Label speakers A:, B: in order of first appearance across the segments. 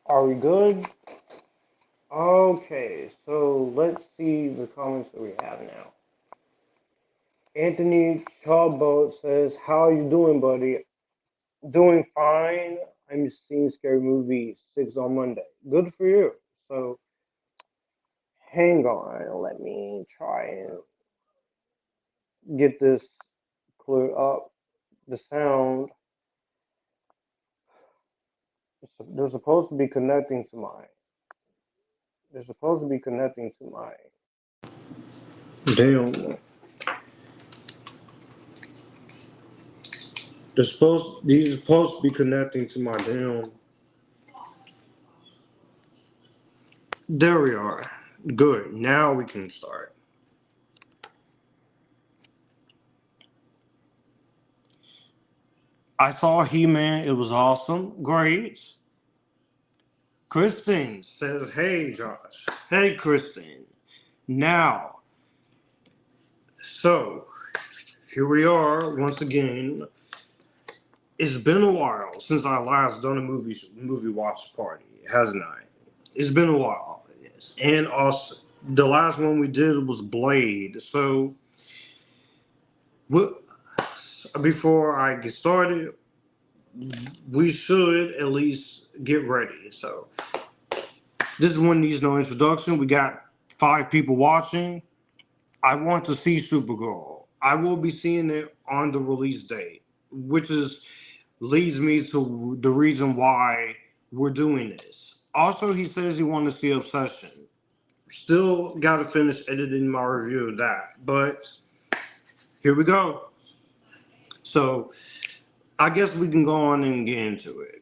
A: Are we good? Okay, so let's see the comments that we have now. Anthony Chawboat says, "How you doing, buddy? Doing fine. I'm seeing Scary Movie 6 on Monday. Good for you." So, hang on. Let me try and get this clear up. The sound. They're supposed to be connecting to my. They're supposed to be connecting to my. Damn. These are supposed to be connecting to my damn. There we are. Good. Now we can start. I saw He-Man. It was awesome. Great. Kristen says, "Hey, Josh." Hey, Kristen. Now, so here we are once again. It's been a while since I last done a movie watch party, hasn't I? It's been a while, yes. And also, the last one we did was Blade. So, before I get started, we should at least get ready. So, this one needs no introduction. We got 5 people watching. I want to see Supergirl. I will be seeing it on the release date, which leads me to the reason why we're doing this. Also, he says he wants to see Obsession. Still got to finish editing my review of that, but here we go. So I guess we can go on and get into it.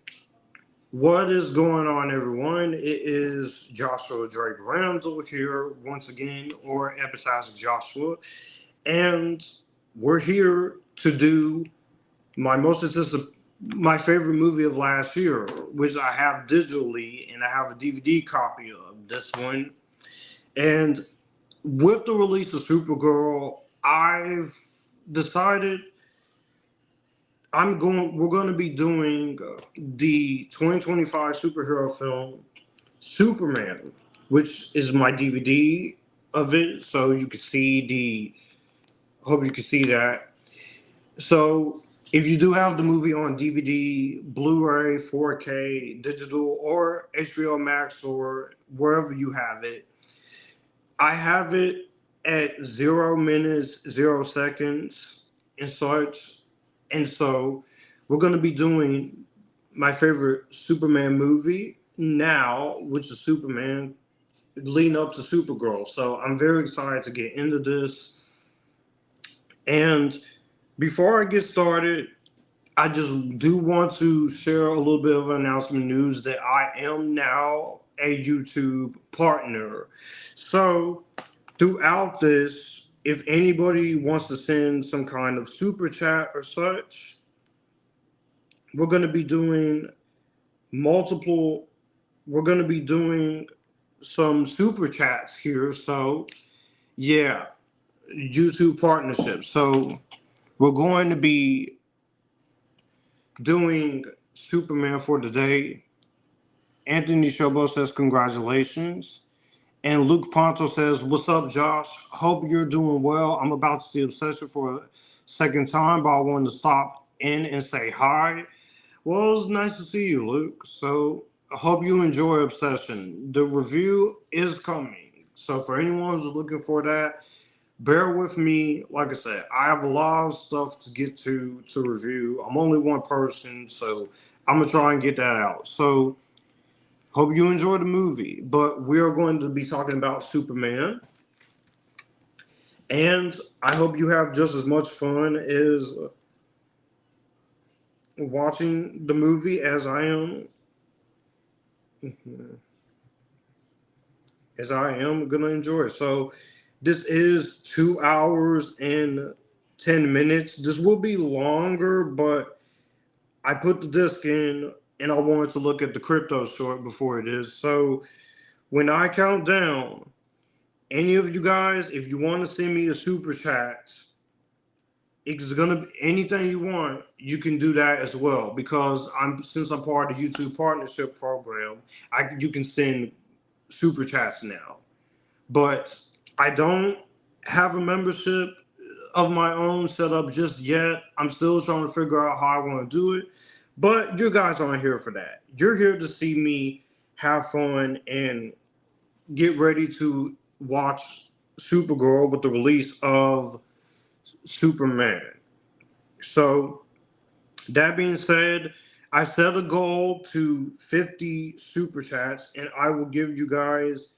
A: What is going on, everyone? It is Joshua Drake Randall here once again, or Epictastic Joshua, and we're here to do my favorite movie of last year, which I have digitally, and I have a DVD copy of this one. And with the release of Supergirl, I've decided we're going to be doing the 2025 superhero film Superman, which is my DVD of it, so you can see hope you can see that. So if you do have the movie on DVD, Blu-ray, 4K, digital, or HBO Max, or wherever you have it, I have it at 0 minutes, 0 seconds, and such. And so we're going to be doing my favorite Superman movie now, which is Superman, leading up to Supergirl. So I'm very excited to get into this. And before I get started, I just do want to share a little bit of announcement news that I am now a YouTube partner. So throughout this, if anybody wants to send some kind of super chat or such, we're going to be doing multiple, we're going to be doing some super chats here. So, yeah, YouTube partnership. So, we're going to be doing Superman for today. Anthony Shobo says, "Congratulations." And Luke Ponto says, "What's up, Josh? Hope you're doing well. I'm about to see Obsession for a second time, but I wanted to stop in and say hi." Well, it was nice to see you, Luke. So I hope you enjoy Obsession. The review is coming. So for anyone who's looking for that, bear with me. Like I said, I have a lot of stuff to get to review. I'm only one person, so I'm going to try and get that out. So hope you enjoy the movie. But we are going to be talking about Superman. And I hope you have just as much fun as watching the movie as I am. As I am going to enjoy. So this is 2 hours and 10 minutes. This will be longer, but I put the disc in and I wanted to look at the Krypto short before it is. So when I count down, any of you guys, if you want to send me a super chat, it's gonna be anything you want. You can do that as well because since I'm part of the YouTube partnership program. You can send super chats now, but I don't have a membership of my own set up just yet. I'm still trying to figure out how I want to do it. But you guys aren't here for that. You're here to see me have fun and get ready to watch Supergirl with the release of Superman. So, that being said, I set a goal to 50 super chats, and I will give you guys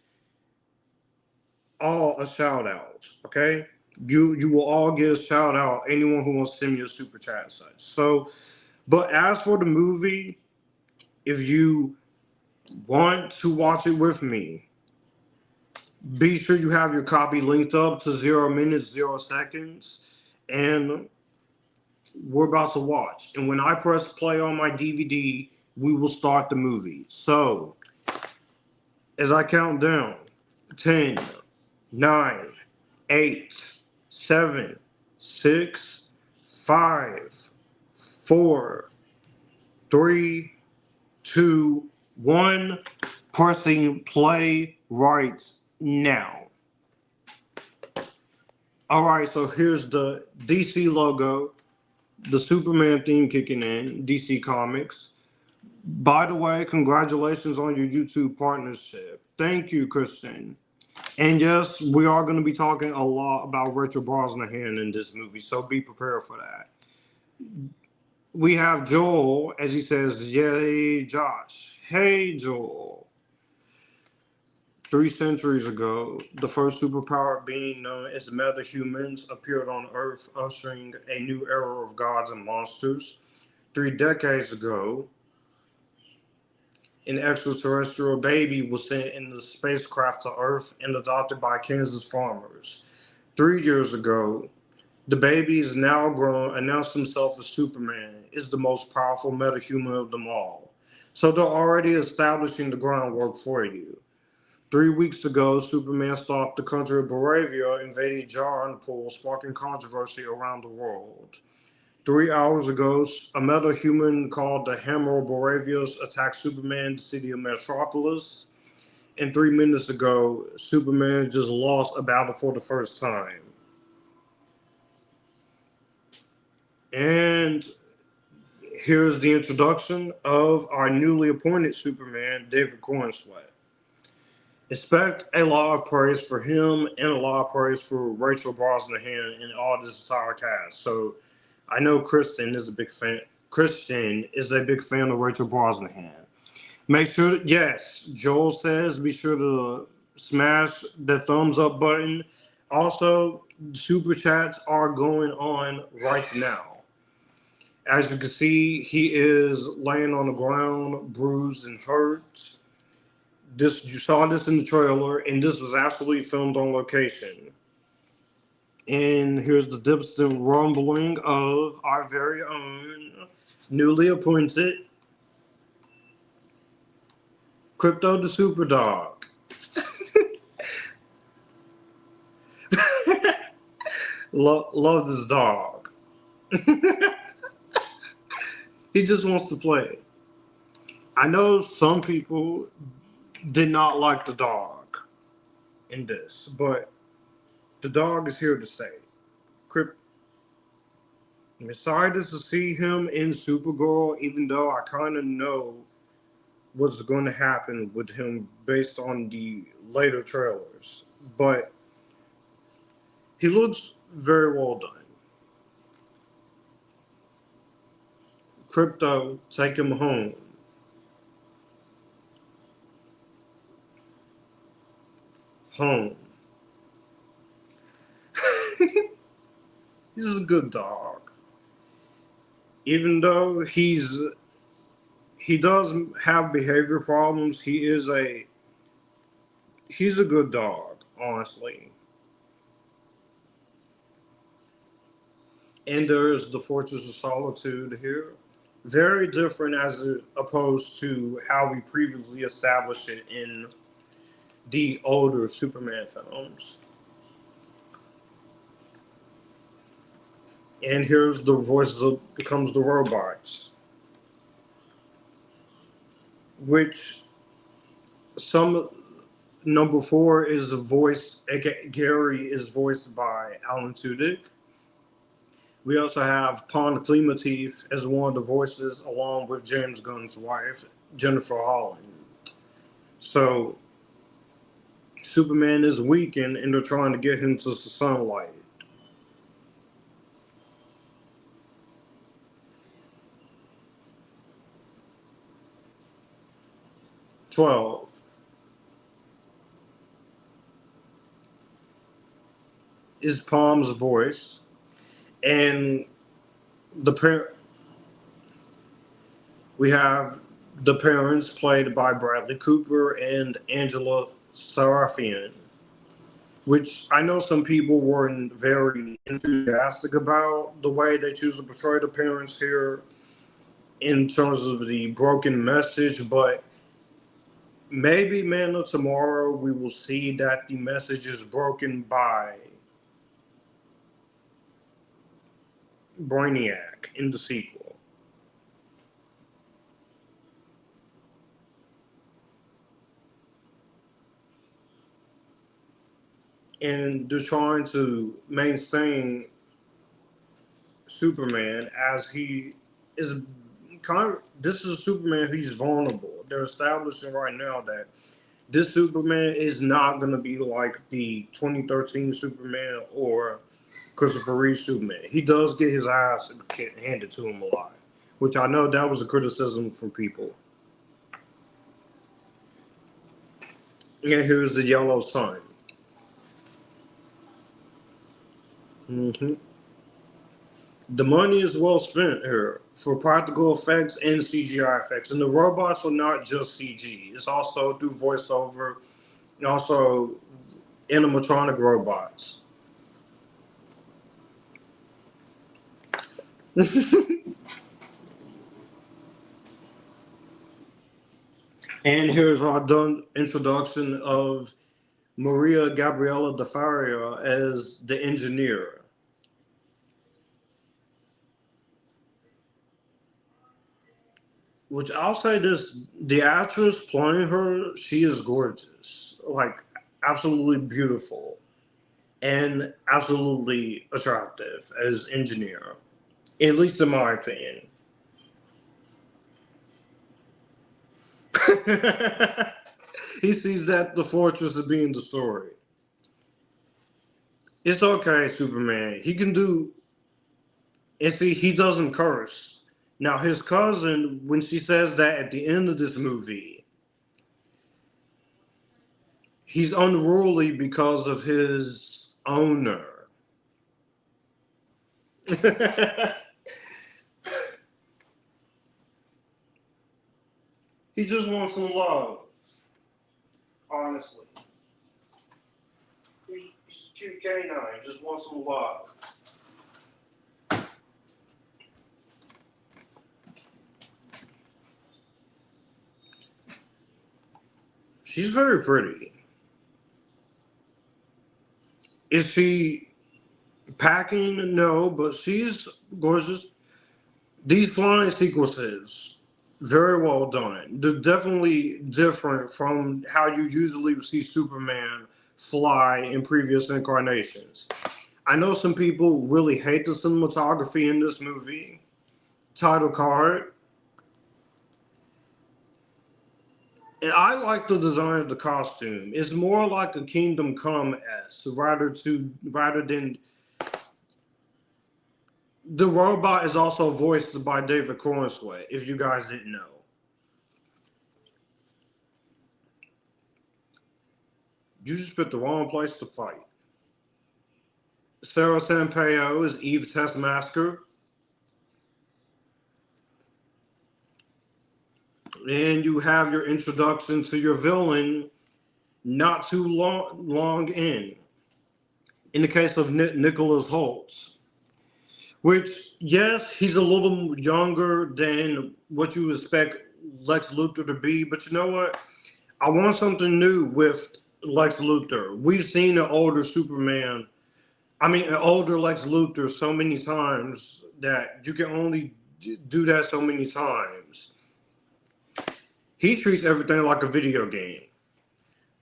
A: all a shout out. Okay, you will all get a shout out. Anyone who wants to send me a super chat and such. So, but as for the movie, if you want to watch it with me, be sure you have your copy linked up to 0 minutes 0 seconds, and we're about to watch. And when I press play on my DVD, we will start the movie. So, as I count down, 10, 9, 8, 7, 6, 5, 4, 3, 2, 1, pressing play right now. All right, so here's the DC logo, the Superman theme kicking in, DC Comics. By the way, congratulations on your YouTube partnership. Thank you, Christian. And yes, we are going to be talking a lot about Richard Brosnahan in this movie, so be prepared for that. We have Joel, as he says, yay, Josh. Hey, Joel. 3 centuries ago, the first superpowered being known as metahumans appeared on Earth, ushering a new era of gods and monsters. 3 decades ago, an extraterrestrial baby was sent in the spacecraft to Earth and adopted by Kansas farmers. 3 years ago, the baby is now grown, announced himself as Superman, is the most powerful metahuman of them all. So they're already establishing the groundwork for you. 3 weeks ago, Superman stopped the country of Boravia, invading Jarnpool, sparking controversy around the world. 3 hours ago, a metahuman called the Hammer of Boravius attacked Superman, the city of Metropolis. And 3 minutes ago, Superman just lost a battle for the first time. And here's the introduction of our newly appointed Superman, David Corenswet. Expect a lot of praise for him and a lot of praise for Rachel Brosnahan and all this entire cast. So I know Kristen is a big fan. Christian is a big fan of Rachel Brosnahan. Make sure, yes, Joel says, be sure to smash the thumbs up button. Also, super chats are going on right now. As you can see, he is laying on the ground, bruised and hurt. You saw this in the trailer, and this was actually filmed on location. And here's the distant rumbling of our very own newly appointed Krypto the Super Dog. Love this dog. He just wants to play. I know some people did not like the dog in this, but the dog is here to stay. I'm excited to see him in Supergirl, even though I kind of know what's going to happen with him based on the later trailers. But he looks very well done. Krypto, take him home. Home. He's a good dog. Even though he does have behavior problems, he's a good dog, honestly. And there's the Fortress of Solitude here. Very different as opposed to how we previously established it in the older Superman films. And here's the voices of becomes the robots, which some number four is the voice. Gary is voiced by Alan Tudyk. We also have Pon Klimatif as one of the voices, along with James Gunn's wife, Jennifer Holland. So Superman is weakened, and they're trying to get him to the sunlight. 12 is Palm's voice, and we have the parents played by Bradley Cooper and Angela Sarafian, which I know some people weren't very enthusiastic about the way they choose to portray the parents here in terms of the broken message, but maybe Man of Tomorrow we will see that the message is broken by Brainiac in the sequel. And they're trying to maintain Superman as he is this is Superman, he's vulnerable. They're establishing right now that this Superman is not going to be like the 2013 Superman or Christopher Reeve Superman. He does get his ass handed to him a lot, which I know that was a criticism from people. And here's the Yellow Sun. Mm-hmm. The money is well spent here for practical effects and CGI effects. And the robots are not just CG. It's also through voiceover and also animatronic robots. And here's our done introduction of Maria Gabriela de Faria as the engineer. Which I'll say this, the actress playing her, she is gorgeous. Like, absolutely beautiful. And absolutely attractive as engineer. At least in my opinion. He sees that the fortress is being destroyed. It's okay, Superman. He can do. And see, he doesn't curse. Now, his cousin, when she says that at the end of this movie, he's unruly because of his owner. He just wants some love. Honestly. He's a cute canine. Just wants some love. She's very pretty. Is she packing? No, but she's gorgeous. These flying sequences, very well done. They're definitely different from how you usually see Superman fly in previous incarnations. I know some people really hate the cinematography in this movie. Title card. And I like the design of the costume. It's more like a Kingdom Come-esque rather than the robot is also voiced by David Corenswet, if you guys didn't know. You just picked the wrong place to fight. Sarah Sampaio is Eve Testmaster. And you have your introduction to your villain not too long in the case of Nicholas Holtz. Which, yes, he's a little younger than what you expect Lex Luthor to be, but you know what? I want something new with Lex Luthor. We've seen an older Superman I mean, an older Lex Luthor so many times that you can only do that so many times. He treats everything like a video game,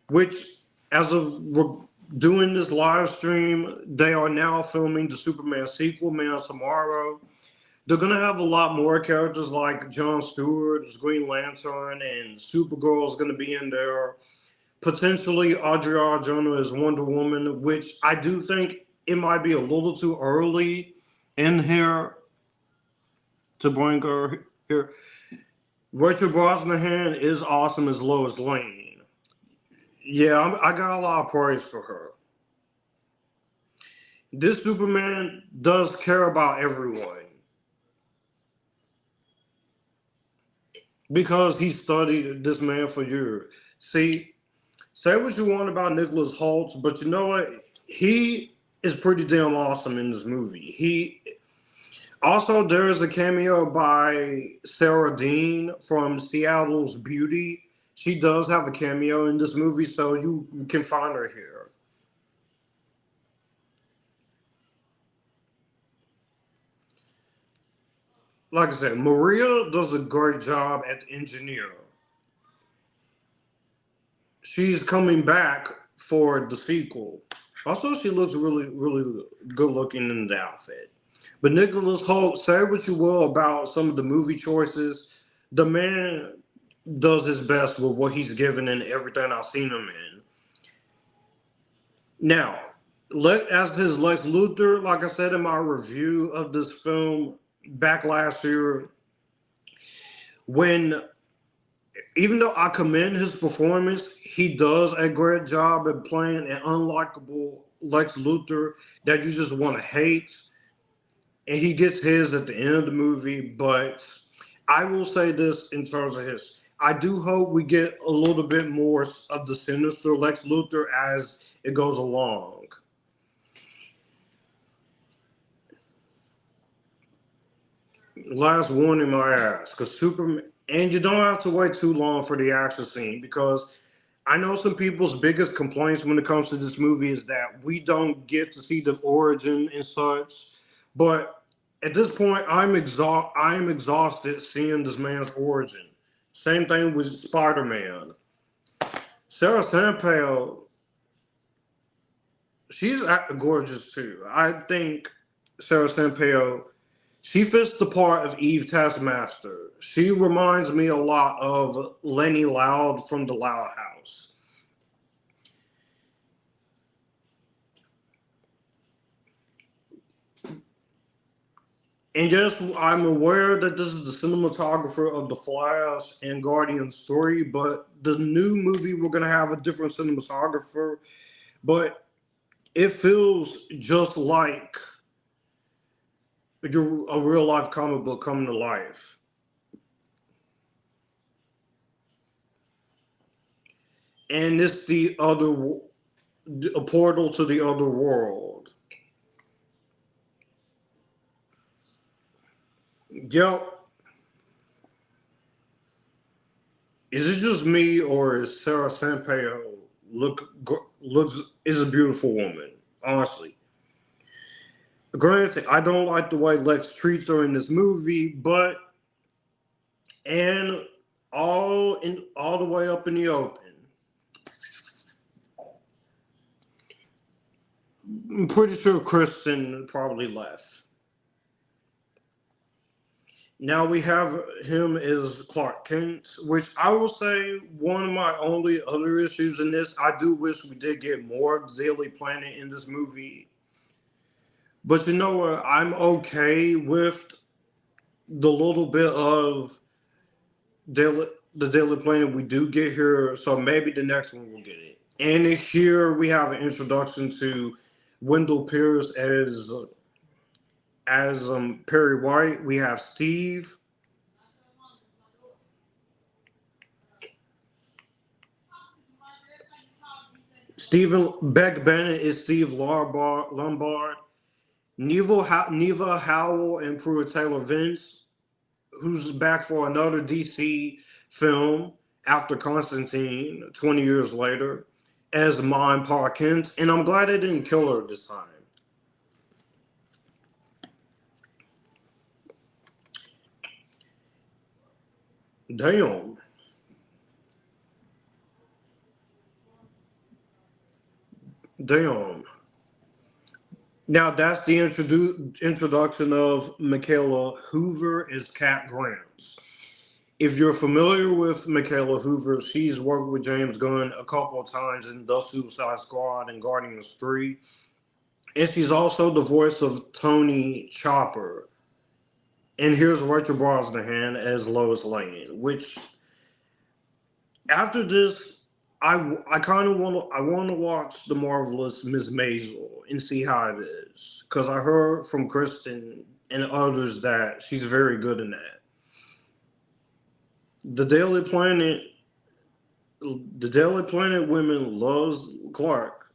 A: which, as of doing this live stream, they are now filming the Superman sequel, Man of Tomorrow. They're gonna have a lot more characters like Jon Stewart as Green Lantern, and Supergirl is gonna be in there. Potentially Audrey Arjona as Wonder Woman, which I do think it might be a little too early in here to bring her here. Rachel Brosnahan is awesome as Lois Lane. Yeah, I got a lot of praise for her. This Superman does care about everyone because he studied this man for years. See, say what you want about Nicholas Hoult, but you know what? He is pretty damn awesome in this movie. He also, there is a cameo by Sarah Dean from Seattle's Beauty. She does have a cameo in this movie, so you can find her here. Like I said, Maria does a great job at the engineer. She's coming back for the sequel. Also, she looks really, really good looking in the outfit. But Nicholas Hoult, say what you will about some of the movie choices, the man does his best with what he's given and everything I've seen him in. Now, as his Lex Luthor, like I said in my review of this film back last year, even though I commend his performance, he does a great job at playing an unlikable Lex Luthor that you just want to hate. And he gets his at the end of the movie, but I will say this in terms of his. I do hope we get a little bit more of the sinister Lex Luthor as it goes along. Last warning, my ass, because Superman, and you don't have to wait too long for the action scene, because I know some people's biggest complaints when it comes to this movie is that we don't get to see the origin and such. But at this point, I am exhausted seeing this man's origin. Same thing with Spider-Man. Sarah Sampaio, she's gorgeous too. I think Sarah Sampaio, she fits the part of Eve Taskmaster. She reminds me a lot of Lenny Loud from The Loud House. And yes, I'm aware that this is the cinematographer of The Flash and Guardian story, but the new movie, we're going to have a different cinematographer. But it feels just like a real life comic book coming to life. And it's a portal to the other world. Yep. Is it just me, or is Sarah Sampaio is a beautiful woman? Honestly, granted, I don't like the way Lex treats her in this movie, but all the way up in the open, I'm pretty sure Kristen probably left. Now we have him as Clark Kent, which I will say one of my only other issues in this. I do wish we did get more of the Daily Planet in this movie. But you know what? I'm okay with the little bit of the Daily Planet we do get here. So maybe the next one we'll get it. And here we have an introduction to Wendell Pierce as Perry White. We have Steve. Stephen Beck Bennett is Steve Lombard. Neva Howell and Pruitt Taylor Vince, who's back for another DC film after Constantine 20 years later, as Mime Pa Kent. And I'm glad they didn't kill her this time. Damn. Damn. Now that's the introduction of Michaela Hoover as Cat Grants. If you're familiar with Michaela Hoover, she's worked with James Gunn a couple of times in The Suicide Squad and Guardians 3. And she's also the voice of Tony Chopper. And here's Rachel Brosnahan as Lois Lane, which after this, I kind of want to watch the marvelous Miss Maisel and see how it is because I heard from Kristen and others that she's very good in that. The Daily Planet, the Daily Planet women loves Clark,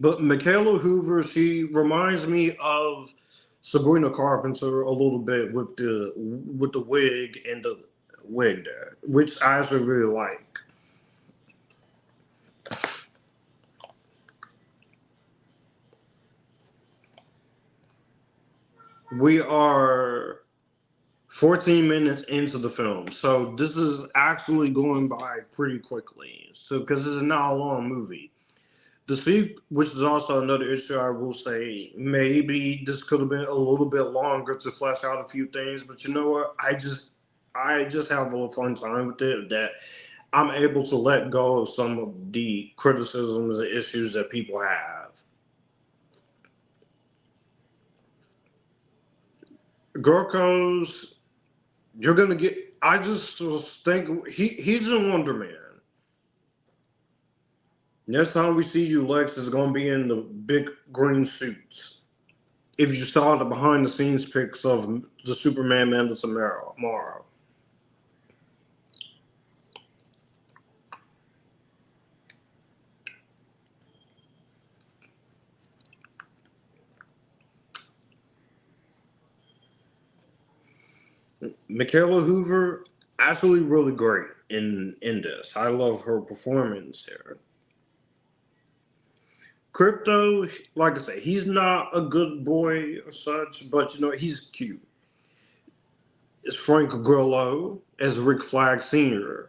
A: but Michaela Hoover, she reminds me of Sabrina Carpenter a little bit with the wig and the wig there, which I actually really like. We are 14 minutes into the film, so this is actually going by pretty quickly. So, because this is not a long movie, which is also another issue, I will say, maybe this could have been a little bit longer to flesh out a few things. But you know what? I just have a fun time with it. That I'm able to let go of some of the criticisms and issues that people have. Gorko's You're gonna get. I just think he's in Wonder Man. Next time we see you, Lex is gonna be in the big green suits. If you saw the behind the scenes pics of the Superman Man tomorrow. Michaela Hoover actually really great in this. I love her performance here. Krypto, like I said, he's not a good boy or such, but you know he's cute. It's Frank Grillo as Rick Flag Sr.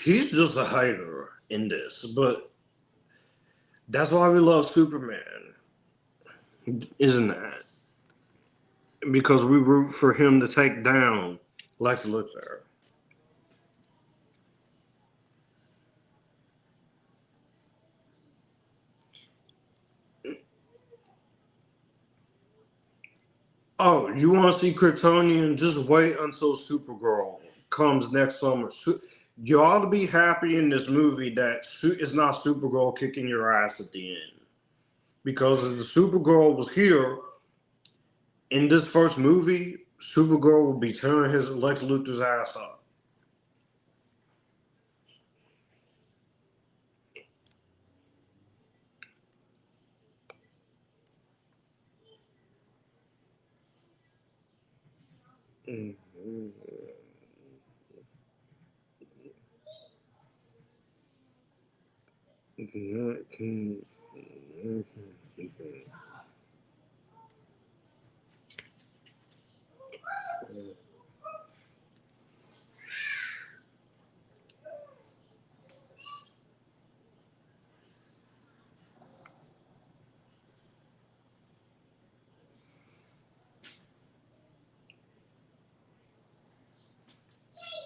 A: He's just a hater in this, but that's why we love Superman, isn't that? Because we root for him to take down Lex Luthor. Oh, you want to see Kryptonian? Just wait until Supergirl comes next summer. You ought to be happy in this movie that it's not Supergirl kicking your ass at the end. Because if the Supergirl was here in this first movie, Supergirl would be tearing his Lex Luthor's ass up. Mm-hmm. Mm-hmm.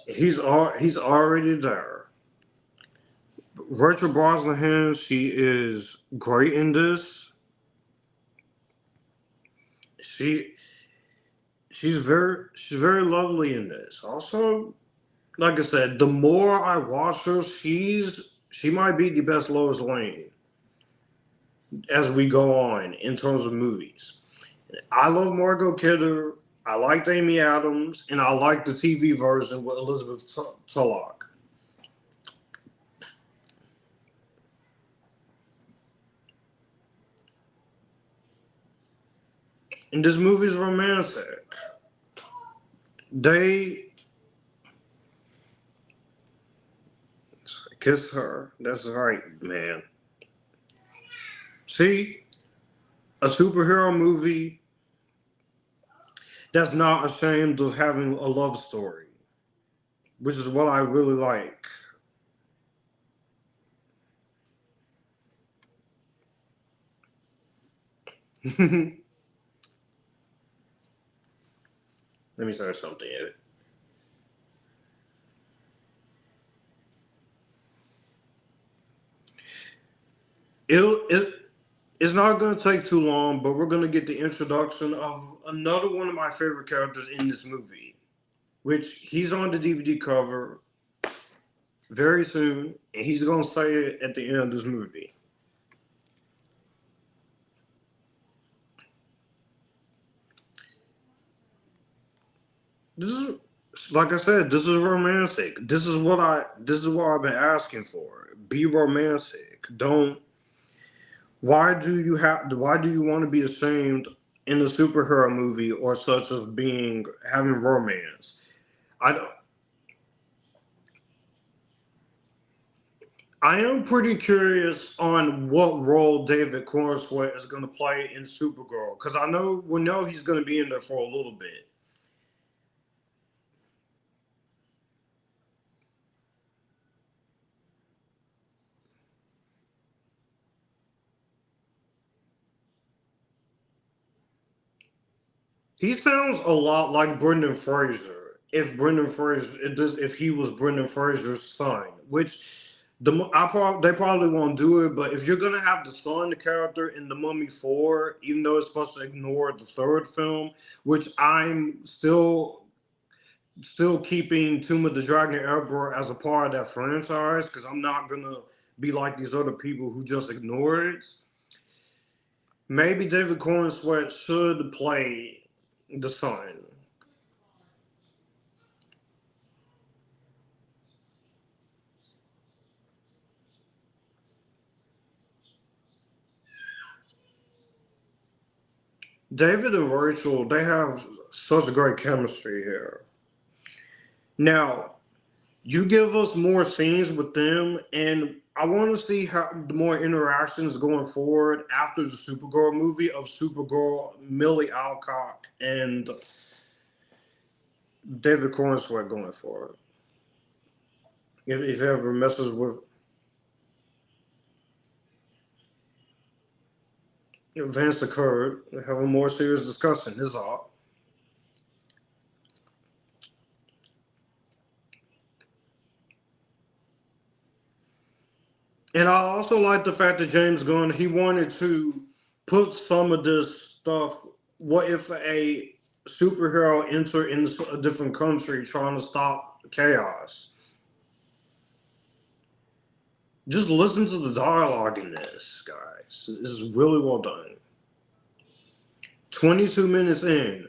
A: He's already there. Rachel Brosnahan, she is great in this. She she's very lovely in this. Also, like I said, the more I watch her, she might be the best Lois Lane as we go on in terms of movies. I love Margot Kidder. I liked Amy Adams, and I like the TV version with Elizabeth Tulloch. And this movie's romantic. They kiss her. That's right, man. See, a superhero movie that's not ashamed of having a love story, which is what I really like. Let me say something. It it's not going to take too long, but we're going to get the introduction of another one of my favorite characters in this movie, which he's on the DVD cover very soon, and he's going to say it at the end of this movie. This is, like I said, this is romantic. This is what I've been asking for. Be romantic. Don't. Why do you want to be ashamed in a superhero movie or such of having romance? I don't. I am pretty curious on what role David Corenswet is going to play in Supergirl, because we know he's going to be in there for a little bit. He sounds a lot like Brendan Fraser. If he was Brendan Fraser's son, which they probably won't do it. But if you're gonna have the son, the character in The Mummy 4, even though it's supposed to ignore the third film, which I'm still keeping Tomb of the Dragon Emperor as a part of that franchise, because I'm not gonna be like these other people who just ignore it. Maybe David Cornsweet should play the son. David and Rachel, they have such great chemistry here. Now, you give us more scenes with them, and I want to see how the more interactions going forward after the Supergirl movie of Supergirl, Millie Alcock, and David Cornsweet going forward. If he ever messes with events occurred, have a more serious discussion. Is all. And I also like the fact that James Gunn, he wanted to put some of this stuff. What if a superhero enter in a different country trying to stop chaos? Just listen to the dialogue in this, guys. This is really well done. 22 minutes in.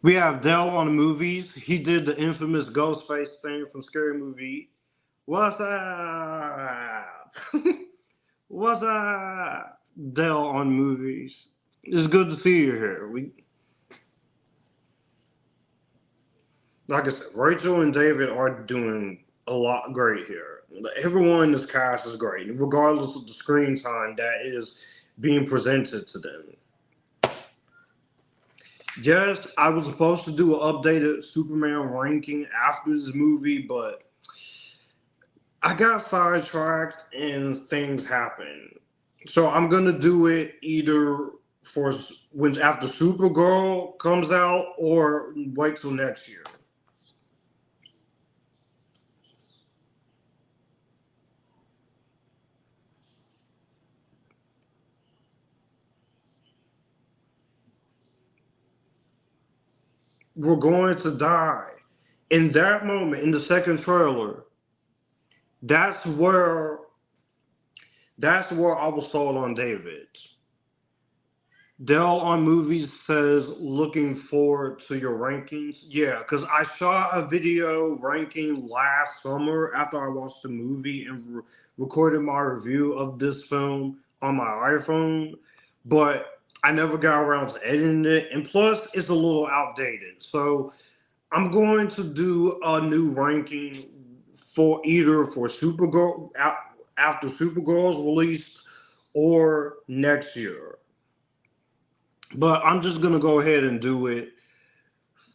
A: We have Dell on the movies. He did the infamous Ghostface thing from Scary Movie. What's up? What's up? Dell on movies. It's good to see you here. Like I said, Rachel and David are doing a lot great here. Everyone in this cast is great, regardless of the screen time that is being presented to them. Yes, I was supposed to do an updated Superman ranking after this movie, but I got sidetracked and things happened. So I'm gonna do it either for when after Supergirl comes out or wait till next year. We're going to die. In that moment, in the second trailer, that's where That's where I was sold on David. Dell on Movies says, looking forward to your rankings. Yeah, because I shot a video ranking last summer after I watched the movie and recorded my review of this film on my iPhone, but I never got around to editing it. And plus, it's a little outdated. So I'm going to do a new ranking for either for Supergirl after Supergirl's release or next year. But I'm just gonna go ahead and do it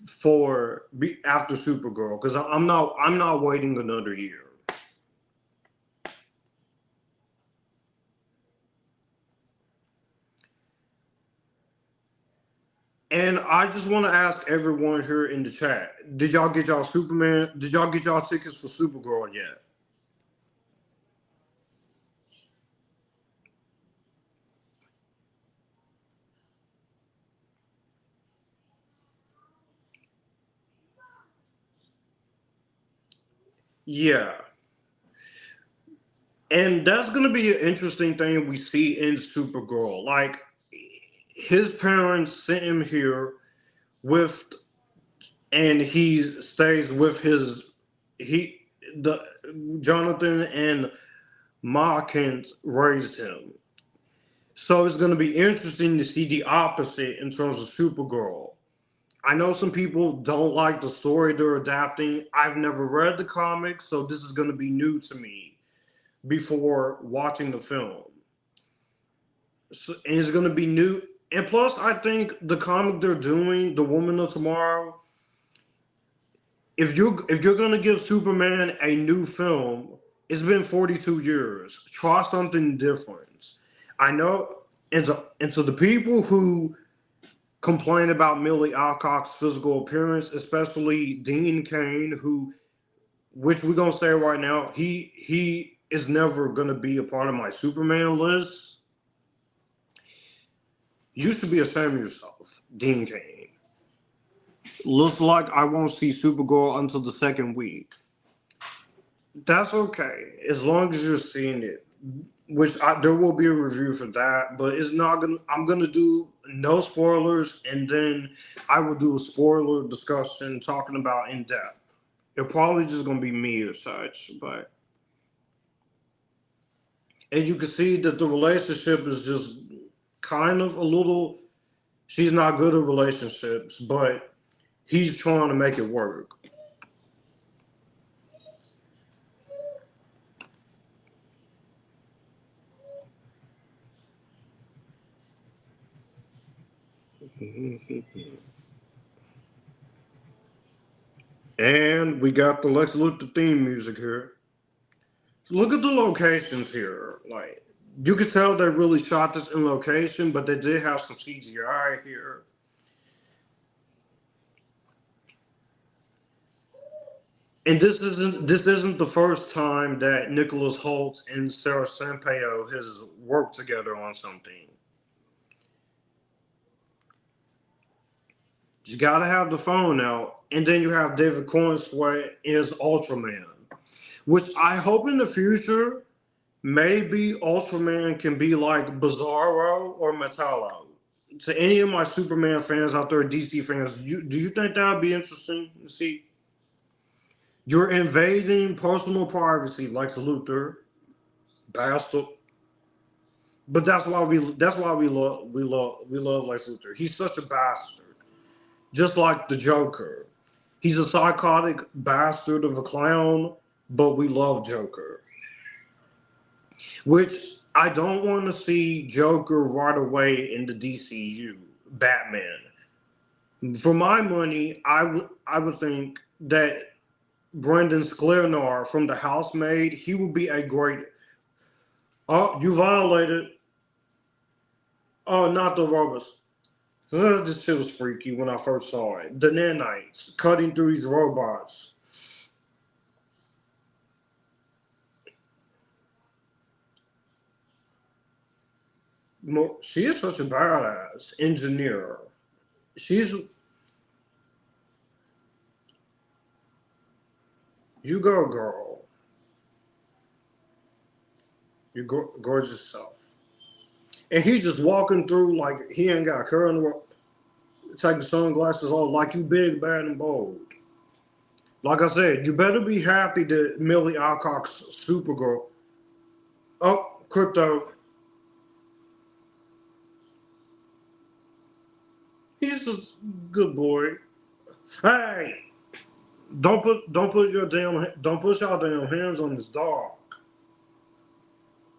A: for after Supergirl because I'm not waiting another year. And I just want to ask everyone here in the chat: Did y'all get y'all Superman? Did y'all get y'all tickets for Supergirl yet? Yeah, and that's gonna be an interesting thing we see in Supergirl. Like his parents sent him here with, and he stays with his he the Jonathan and Ma Kent raised him. So it's going to be interesting to see the opposite in terms of Supergirl. I know some people don't like the story they're adapting. I've never read the comics, so this is going to be new to me before watching the film. So, and it's going to be new. And plus, I think the comic they're doing, The Woman of Tomorrow, if you're going to give Superman a new film, it's been 42 years. Try something different. I know, and to the people who complain about Millie Alcock's physical appearance, especially Dean Cain, which we're gonna say right now, he is never gonna be a part of my Superman list. You should be ashamed of yourself, Dean Cain. Looks like I won't see Supergirl until the second week. That's okay, as long as you're seeing it. There will be a review for that, but it's not gonna. I'm gonna do no spoilers, and then I will do a spoiler discussion talking about in depth. It's probably just gonna be me or such, but and you can see that the relationship is just kind of a little. She's not good at relationships, but he's trying to make it work. And we got the Lex Luthor theme music here. Look at the locations here. Like you could tell they really shot this in location, but they did have some CGI here. And this isn't the first time that Nicholas Holt and Sarah Sampaio has worked together on something. You gotta have the phone out, and then you have David Corenswet as Ultraman, which I hope in the future maybe Ultraman can be like Bizarro or Metallo. To any of my Superman fans out there, DC fans, do you think that would be interesting to see? You're invading personal privacy, like Luthor, bastard. But that's why we love Lex Luthor. He's such a bastard, just like the Joker. He's a psychotic bastard of a clown, but we love Joker. Which I don't want to see Joker right away in the DCU, Batman. For my money, I would think that Brendan Sklenar from The Housemaid, he would be a great. Oh, you violated. Oh, not the robots. This shit was freaky when I first saw it. The nanites cutting through these robots. She is such a badass engineer. She's You go, girl. your gorgeous self. And he just walking through like he ain't got a care in the world, taking sunglasses off like you big, bad, and bold. Like I said, you better be happy that Millie Alcock's Supergirl. Oh, Krypto. He's a good boy. Hey, don't push your damn hands on this dog.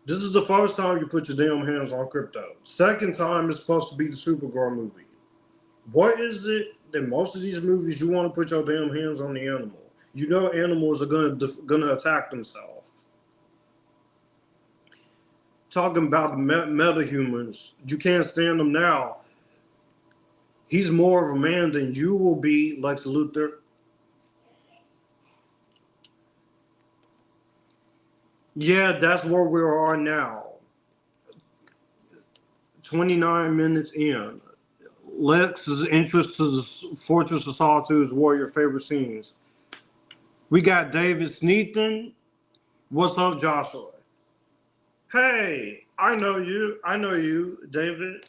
A: This is the first time you put your damn hands on Krypto. Second time it's supposed to be the Supergirl movie. What is it that most of these movies you want to put your damn hands on the animal? You know animals are gonna attack themselves. Talking about the metahumans, you can't stand them now. He's more of a man than you will be, Lex Luthor. Yeah, that's where we are now. 29 minutes in. Lex's interest to the Fortress of Solitude is one of your favorite scenes. We got David Sneathan. What's up, Joshua? Hey, I know you, David.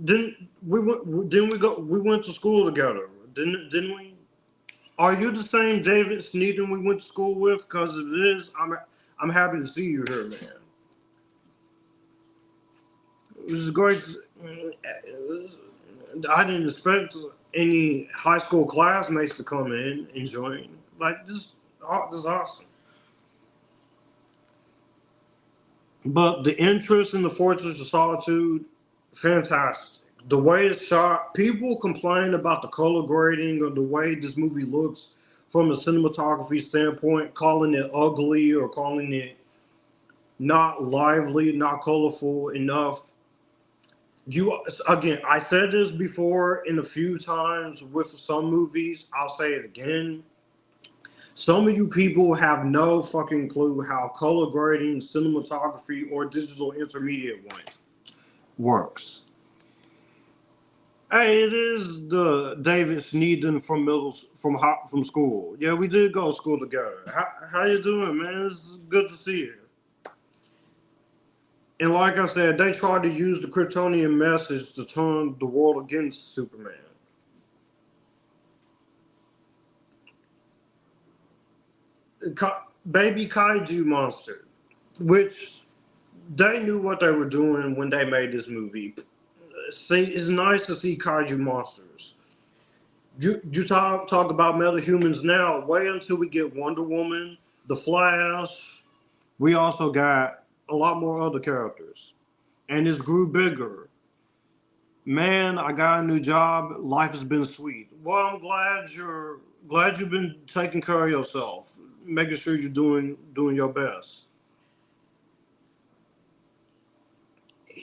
A: Didn't we went to school together, didn't we? Are you the same David Sneathan we went to school with? Because if it is, I'm happy to see you here, man. It was great. I didn't expect any high school classmates to come in and join. Like this is awesome. But the interest in the Fortress of Solitude, fantastic. The way it's shot, people complain about the color grading or the way this movie looks from a cinematography standpoint, calling it ugly or calling it not lively, not colorful enough. Again, I said this before in a few times with some movies. I'll say it again. Some of you people have no fucking clue how color grading, cinematography, or digital intermediate works. Hey, it is the David Sneathan from school. Yeah, we did go to school together. How you doing, man? It's good to see you. And like I said, they tried to use the Kryptonian message to turn the world against Superman. Baby kaiju monster, which they knew what they were doing when they made this movie. See, it's nice to see kaiju monsters. You talk about metahumans now. Wait until we get Wonder Woman, The Flash. We also got a lot more other characters, and it's grew bigger. Man, I got a new job. Life has been sweet. Well, I'm glad you've been taking care of yourself, making sure you're doing your best.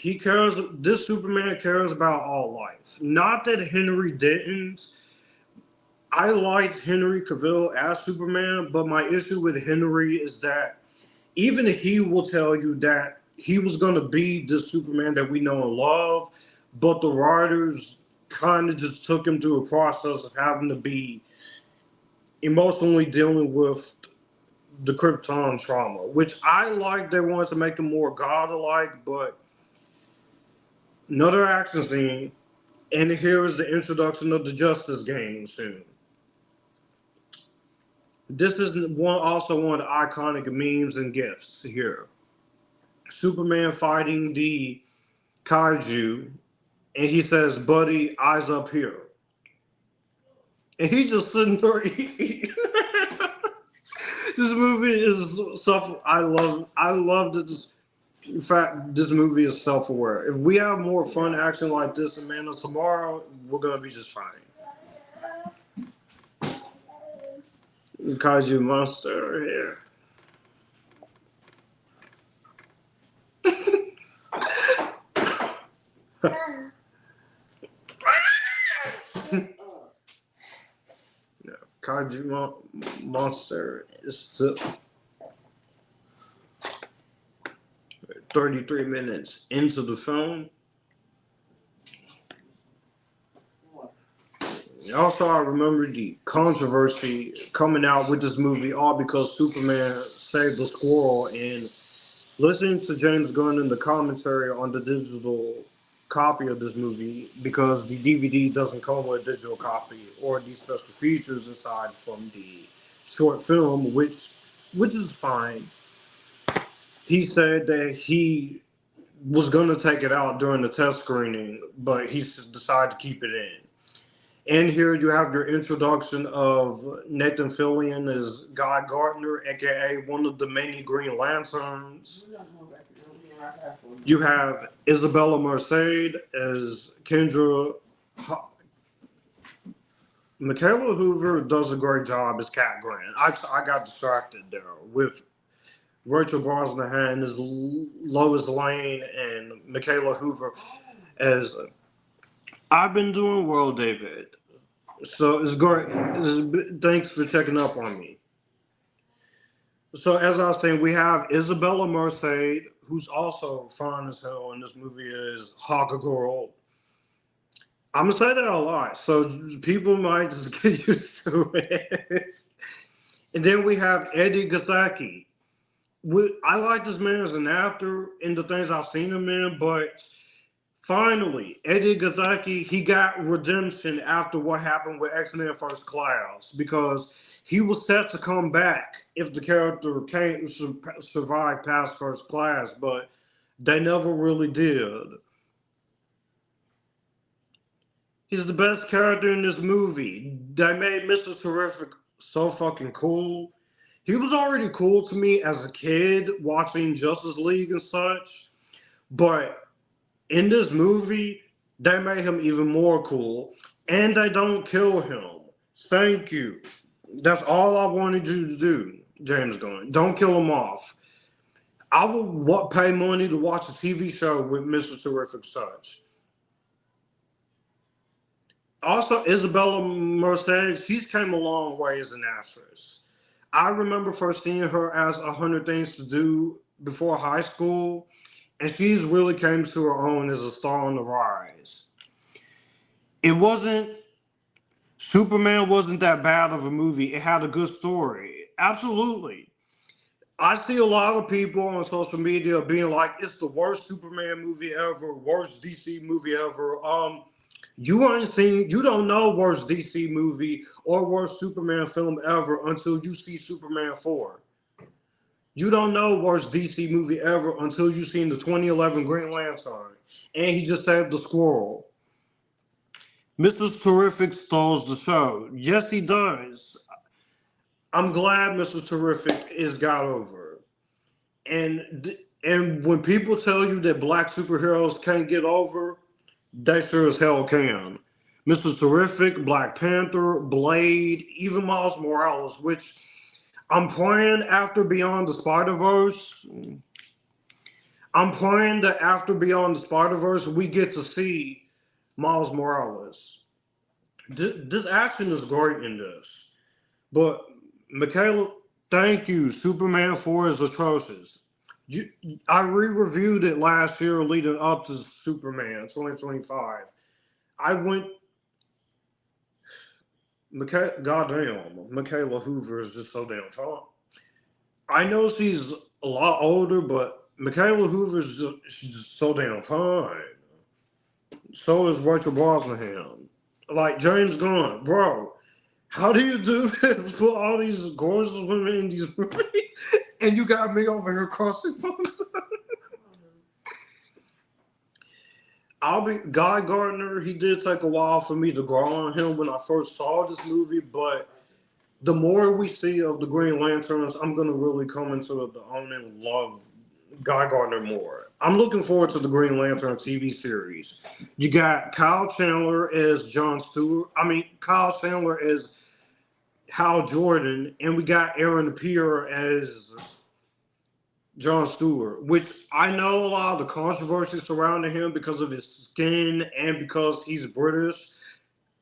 A: This Superman cares about all life. Not that Henry didn't. I liked Henry Cavill as Superman, but my issue with Henry is that even he will tell you that he was going to be the Superman that we know and love, but the writers kind of just took him through a process of having to be emotionally dealing with the Krypton trauma, which I like. They wanted to make him more godlike, but another action scene, and here is the introduction of the Justice Game soon. This is also one of the iconic memes and gifs here. Superman fighting the kaiju, and he says, "Buddy, eyes up here." And he just sitting there eating. This movie is stuff I love that. In fact, this movie is self-aware. If we have more fun action like this in Man of Tomorrow, we're gonna be just fine. Kaiju monster here. Yeah, Kaiju monster is still 33 minutes into the film. Also, I remember the controversy coming out with this movie, all because Superman saved the squirrel, and Listening to James Gunn in the commentary on the digital copy of this movie, because the DVD doesn't come with a digital copy or these special features aside from the short film, which is fine. He said that he was gonna take it out during the test screening, but he decided to keep it in. And here you have your introduction of Nathan Fillion as Guy Gardner, aka one of the many Green Lanterns. You have Isabella Merced as Kendra. Michaela Hoover does a great job as Cat Grant. I got distracted there with Rachel Brosnahan as Lois Lane and Michaela Hoover as. I've been doing well, David. So it's great. Thanks for checking up on me. So as I was saying, we have Isabella Merced, who's also fine as hell in this movie as Hawk Girl. I'm gonna say that a lot, so people might just get used to it. And then we have Eddie Gathaki. I like this man as an actor in the things I've seen him in, but finally, Eddie Gathaki, he got redemption after what happened with X-Men First Class, because he was set to come back if the character can't survive past First Class, but they never really did. He's the best character in this movie. They made Mr. Terrific so fucking cool. He was already cool to me as a kid watching Justice League and such, but in this movie, they made him even more cool, and they don't kill him. Thank you. That's all I wanted you to do, James Gunn. Don't kill him off. I would pay money to watch a TV show with Mr. Terrific such. Also, Isabella Merced, she's came a long way as an actress. I remember first seeing her as 100 Things to Do before high school, and she's really came to her own as a star on the rise. Superman wasn't that bad of a movie. It had a good story. Absolutely. I see a lot of people on social media being like, it's the worst Superman movie ever, worst DC movie ever. You don't know worst DC movie or worst Superman film ever until you see Superman 4. You don't know worst DC movie ever until you've seen the 2011 Green Lantern. And he just saved the squirrel. Mr. Terrific stole the show. Yes, he does. I'm glad Mr. Terrific is got over. And when people tell you that black superheroes can't get over, they sure as hell can. Mr. Terrific, Black Panther, Blade, even Miles Morales, which I'm praying after Beyond the Spider-Verse. I'm praying that after Beyond the Spider-Verse, we get to see Miles Morales. This action is great in this. But, Michaela, thank you. Superman 4 is atrocious. I re-reviewed it last year leading up to Superman 2025. I went... Goddamn, Michaela Hoover is just so damn fun. I know she's a lot older, but Michaela Hoover is just so damn fine. So is Rachel Brosnahan. Like James Gunn, bro. How do you do this? Put all these gorgeous women in these movies, and you got me over here crossing. Guy Gardner. He did take a while for me to grow on him when I first saw this movie, but the more we see of the Green Lanterns, I'm gonna really come into the own and love Guy Gardner more. I'm looking forward to the Green Lantern TV series. You got Kyle Chandler as John Stewart. Kyle Chandler as Hal Jordan, and we got Aaron Pierre as John Stewart, which I know a lot of the controversy surrounding him because of his skin and because he's British.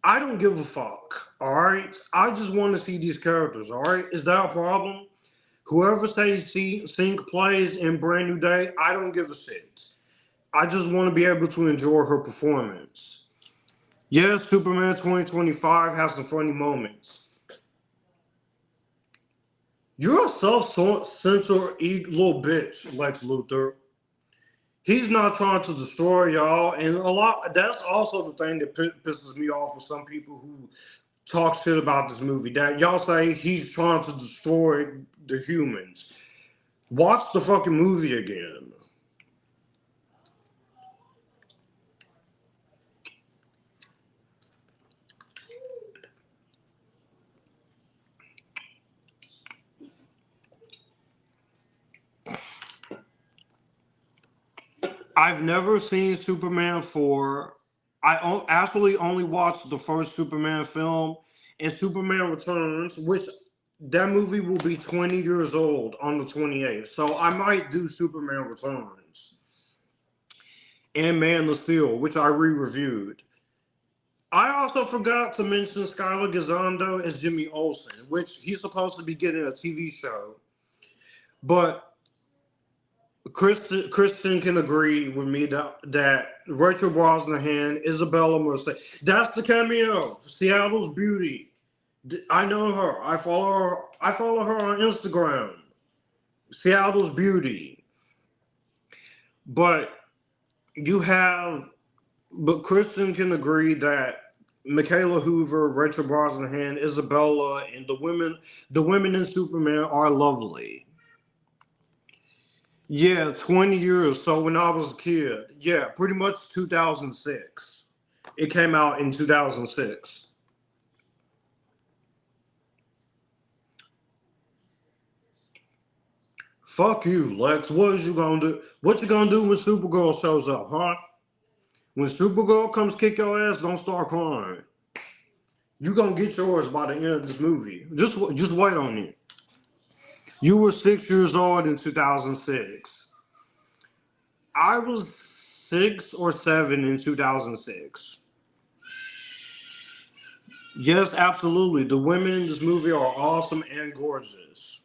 A: I don't give a fuck, all right? I just want to see these characters, all right? Is that a problem? Whoever says Sync plays in Brand New Day, I don't give a shit. I just want to be able to enjoy her performance. Yes, Superman 2025 has some funny moments. You're a self-centered little bitch, Lex Luthor. He's not trying to destroy y'all, and a lot. That's also the thing that pisses me off with some people who talk shit about this movie. That y'all say he's trying to destroy the humans. Watch the fucking movie again. I've never seen Superman 4. Actually only watched the first Superman film and Superman Returns, which that movie will be 20 years old on the 28th. So I might do Superman Returns and Man of Steel, which I re-reviewed. I also forgot to mention Skylar Gisondo as Jimmy Olsen, which he's supposed to be getting a TV show. But Kristen can agree with me that Rachel Brosnahan, Isabella Merced, that's the cameo. Seattle's Beauty. I know her. I follow her. I follow her on Instagram. Seattle's Beauty. But Kristen can agree that Michaela Hoover, Rachel Brosnahan, Isabella, and the women in Superman are lovely. Yeah, 20 years. So when I was a kid, yeah, pretty much 2006. It came out in 2006. Fuck you, Lex. What is you gonna do? What you gonna do when Supergirl shows up, huh? When Supergirl comes kick your ass, don't start crying. You gonna get yours by the end of this movie. Just wait on it. You were 6 years old in 2006. I was 6 or 7 in 2006. Yes, absolutely. The women in this movie are awesome and gorgeous.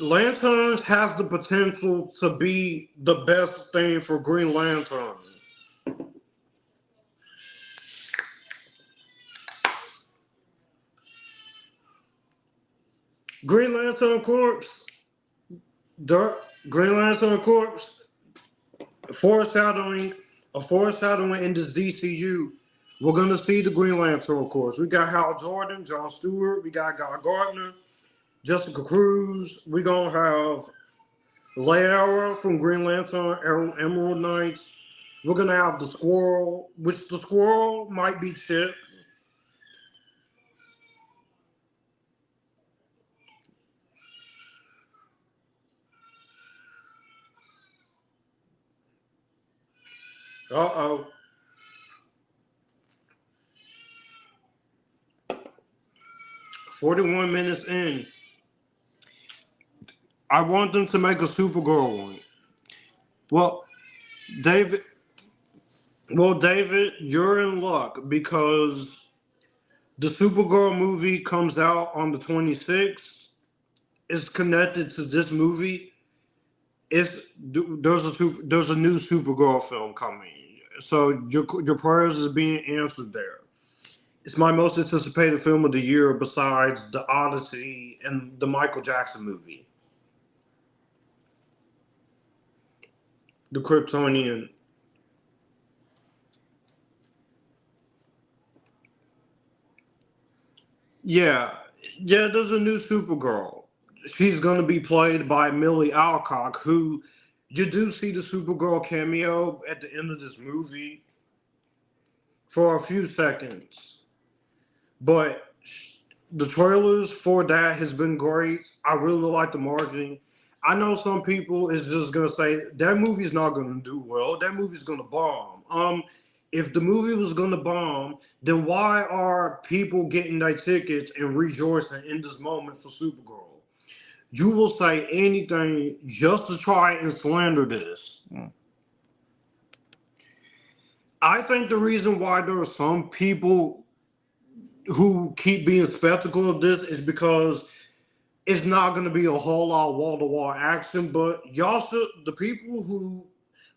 A: Lanterns has the potential to be the best thing for Green Lantern. Green Lantern Corps, Green Lantern Corps, foreshadowing in this DCU. We're gonna see the Green Lantern, of course. We got Hal Jordan, John Stewart, we got Guy Gardner, Jessica Cruz. We're gonna have Lara from Green Lantern, Emerald Knights. We're gonna have the Squirrel, which the Squirrel might be Chip. Uh-oh. 41 minutes in. I want them to make a Supergirl one. Well, David, David, you're in luck because the Supergirl movie comes out on the 26th. It's connected to this movie. There's a new Supergirl film coming, so your prayers is being answered there. It's my most anticipated film of the year besides The Odyssey and the Michael Jackson movie, The Kryptonian. Yeah, yeah. There's a new Supergirl. She's gonna be played by Millie Alcock, who you do see the Supergirl cameo at the end of this movie for a few seconds, but the trailers for that has been great. I really like the marketing. I know some people is just gonna say that movie's not gonna do well. That movie's gonna bomb. If the movie was gonna bomb, then why are people getting their tickets and rejoicing in this moment for Supergirl? You will say anything just to try and slander this. I think the reason why there are some people who keep being skeptical of this is because it's not going to be a whole lot of wall-to-wall action, but the people who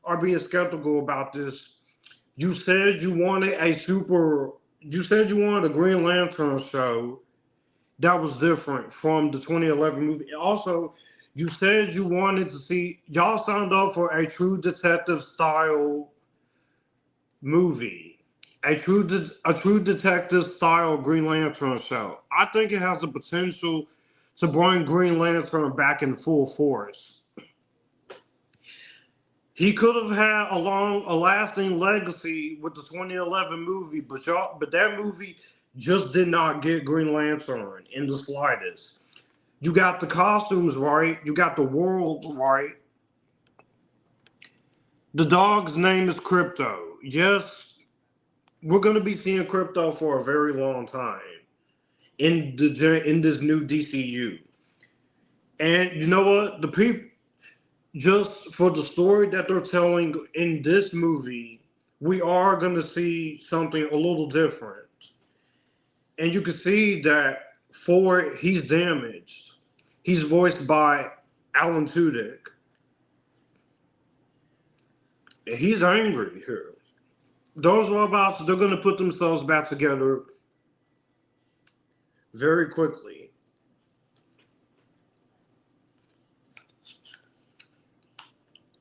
A: are being skeptical about this, you said you wanted a Green Lantern show, that was different from the 2011 movie. Also, you said you wanted to see, y'all signed up for a true detective style movie, a true detective style Green Lantern show. I think it has the potential to bring Green Lantern back in full force. He could have had a lasting legacy with the 2011 movie, but that movie just did not get Green Lantern in the slightest. You got the costumes right, you got the world right. The dog's name is Krypto. Yes, we're gonna be seeing Krypto for a very long time in this new DCU. And you know what? The people, just for the story that they're telling in this movie, we are going to see something a little different. And you can see that he's damaged. He's voiced by Alan Tudyk. And he's angry here. Those robots, they're going to put themselves back together very quickly.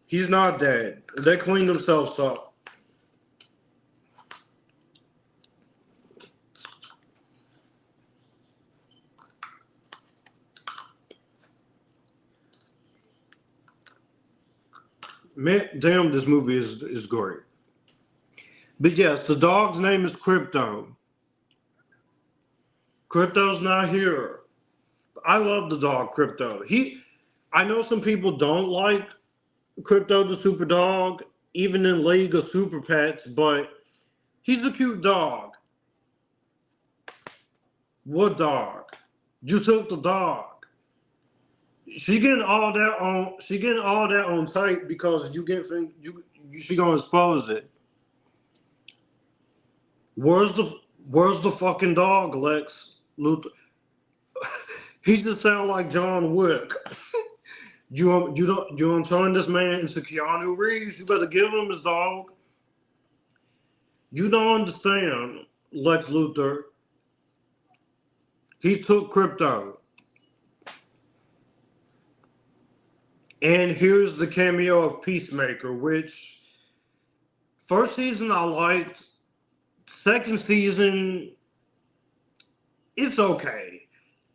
A: He's not dead. They cleaned themselves up. Man, damn, this movie is great. But yes, the dog's name is Krypto. Krypto's not here. I love the dog Krypto. I know some people don't like Krypto the super dog, even in League of Super Pets, but he's a cute dog. What dog? You took the dog. She getting all that on. She getting all that on tape because she gonna expose it. Where's the fucking dog, Lex Luthor? He just sound like John Wick. You don't turn this man into Keanu Reeves. You better give him his dog. You don't understand, Lex Luthor. He took Krypto. And here's the cameo of Peacemaker, which first season I liked. Second season, it's okay.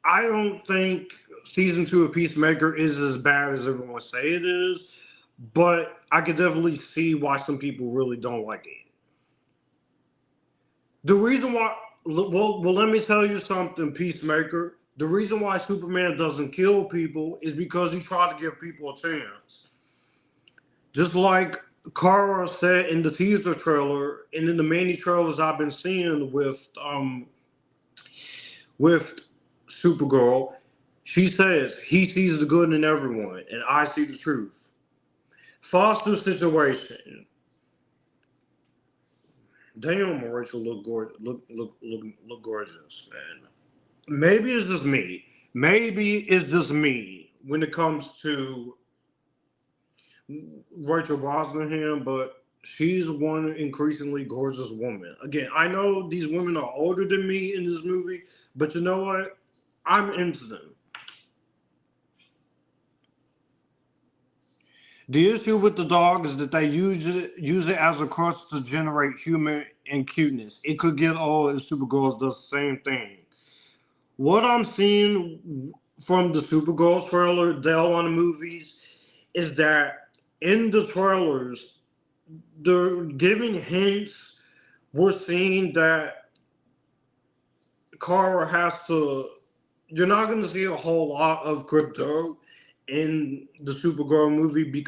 A: I don't think season 2 of Peacemaker is as bad as everyone say it is, but I could definitely see why some people really don't like it. The reason why, let me tell you something, Peacemaker. The reason why Superman doesn't kill people is because he tried to give people a chance. Just like Kara said in the teaser trailer, and in the many trailers I've been seeing with Supergirl, she says he sees the good in everyone, and I see the truth. Foster situation. Damn, Rachel look gorgeous, man. Maybe it's just me. Maybe it's just me when it comes to Rachel Brosnahan, but she's one increasingly gorgeous woman. Again, I know these women are older than me in this movie, but you know what? I'm into them. The issue with the dog is that they use it as a crutch to generate humor and cuteness. It could get old if Supergirl does the same thing. What I'm seeing from the Supergirl trailer, Dell on the movies, is that in the trailers, they're giving hints. We're seeing that Kara has to. You're not going to see a whole lot of Krypto in the Supergirl movie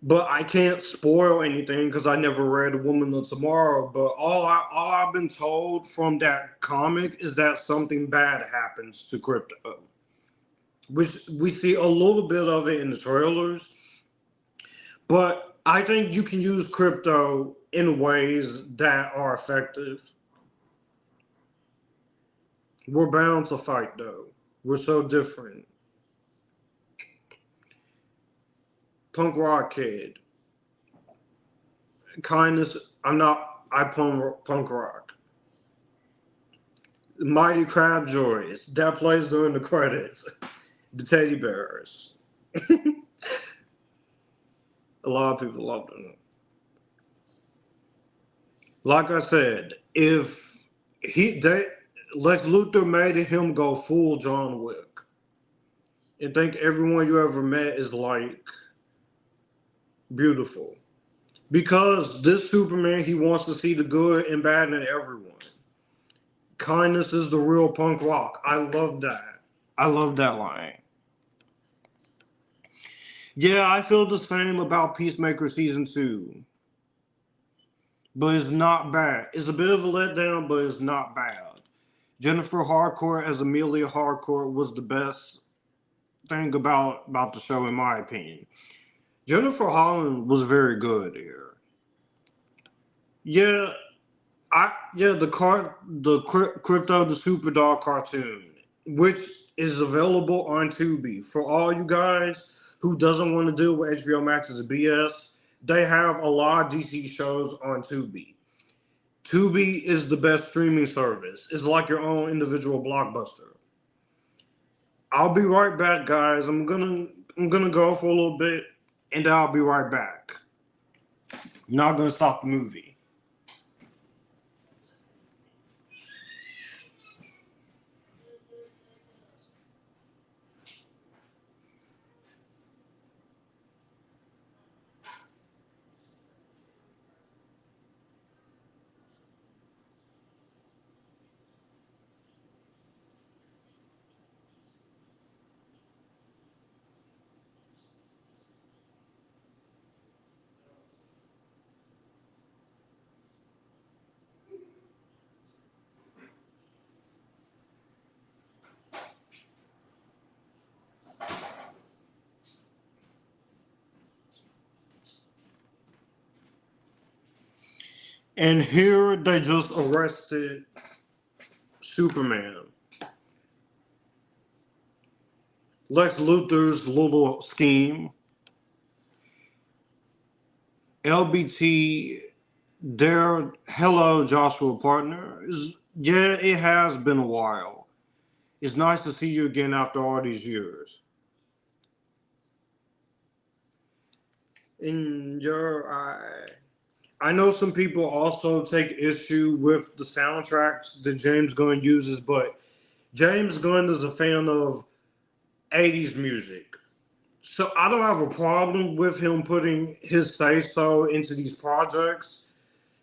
A: but I can't spoil anything because I never read A Woman of Tomorrow. But all I've been told from that comic is that something bad happens to Krypto, which we see a little bit of it in the trailers. But I think you can use Krypto in ways that are effective. We're bound to fight, though. We're so different. Punk rock kid. Kindness. I punk rock. Mighty Crab Joys that plays during the credits. The teddy bears. A lot of people love them. Like I said, if Lex Luthor made him go full John Wick, and think everyone you ever met is like beautiful, because this Superman, he wants to see the good and bad in everyone. Kindness is the real punk rock. I love that. I love that line. Yeah, I feel the same about Peacemaker Season 2. But it's not bad. It's a bit of a letdown, but it's not bad. Jennifer Harcourt as Amelia Harcourt was the best thing about the show, in my opinion. Jennifer Holland was very good here. Yeah, the Krypto the Superdog cartoon, which is available on Tubi. For all you guys who doesn't want to deal with HBO Max's BS, they have a lot of DC shows on Tubi. Tubi is the best streaming service. It's like your own individual blockbuster. I'll be right back, guys. I'm gonna go for a little bit, and I'll be right back. Not gonna stop the movie. And here they just arrested Superman. Lex Luthor's little scheme. LBT, their hello Joshua partner. Yeah, it has been a while. It's nice to see you again after all these years. In your eye. I know some people also take issue with the soundtracks that James Gunn uses, but James Gunn is a fan of 80s music. So I don't have a problem with him putting his say-so into these projects.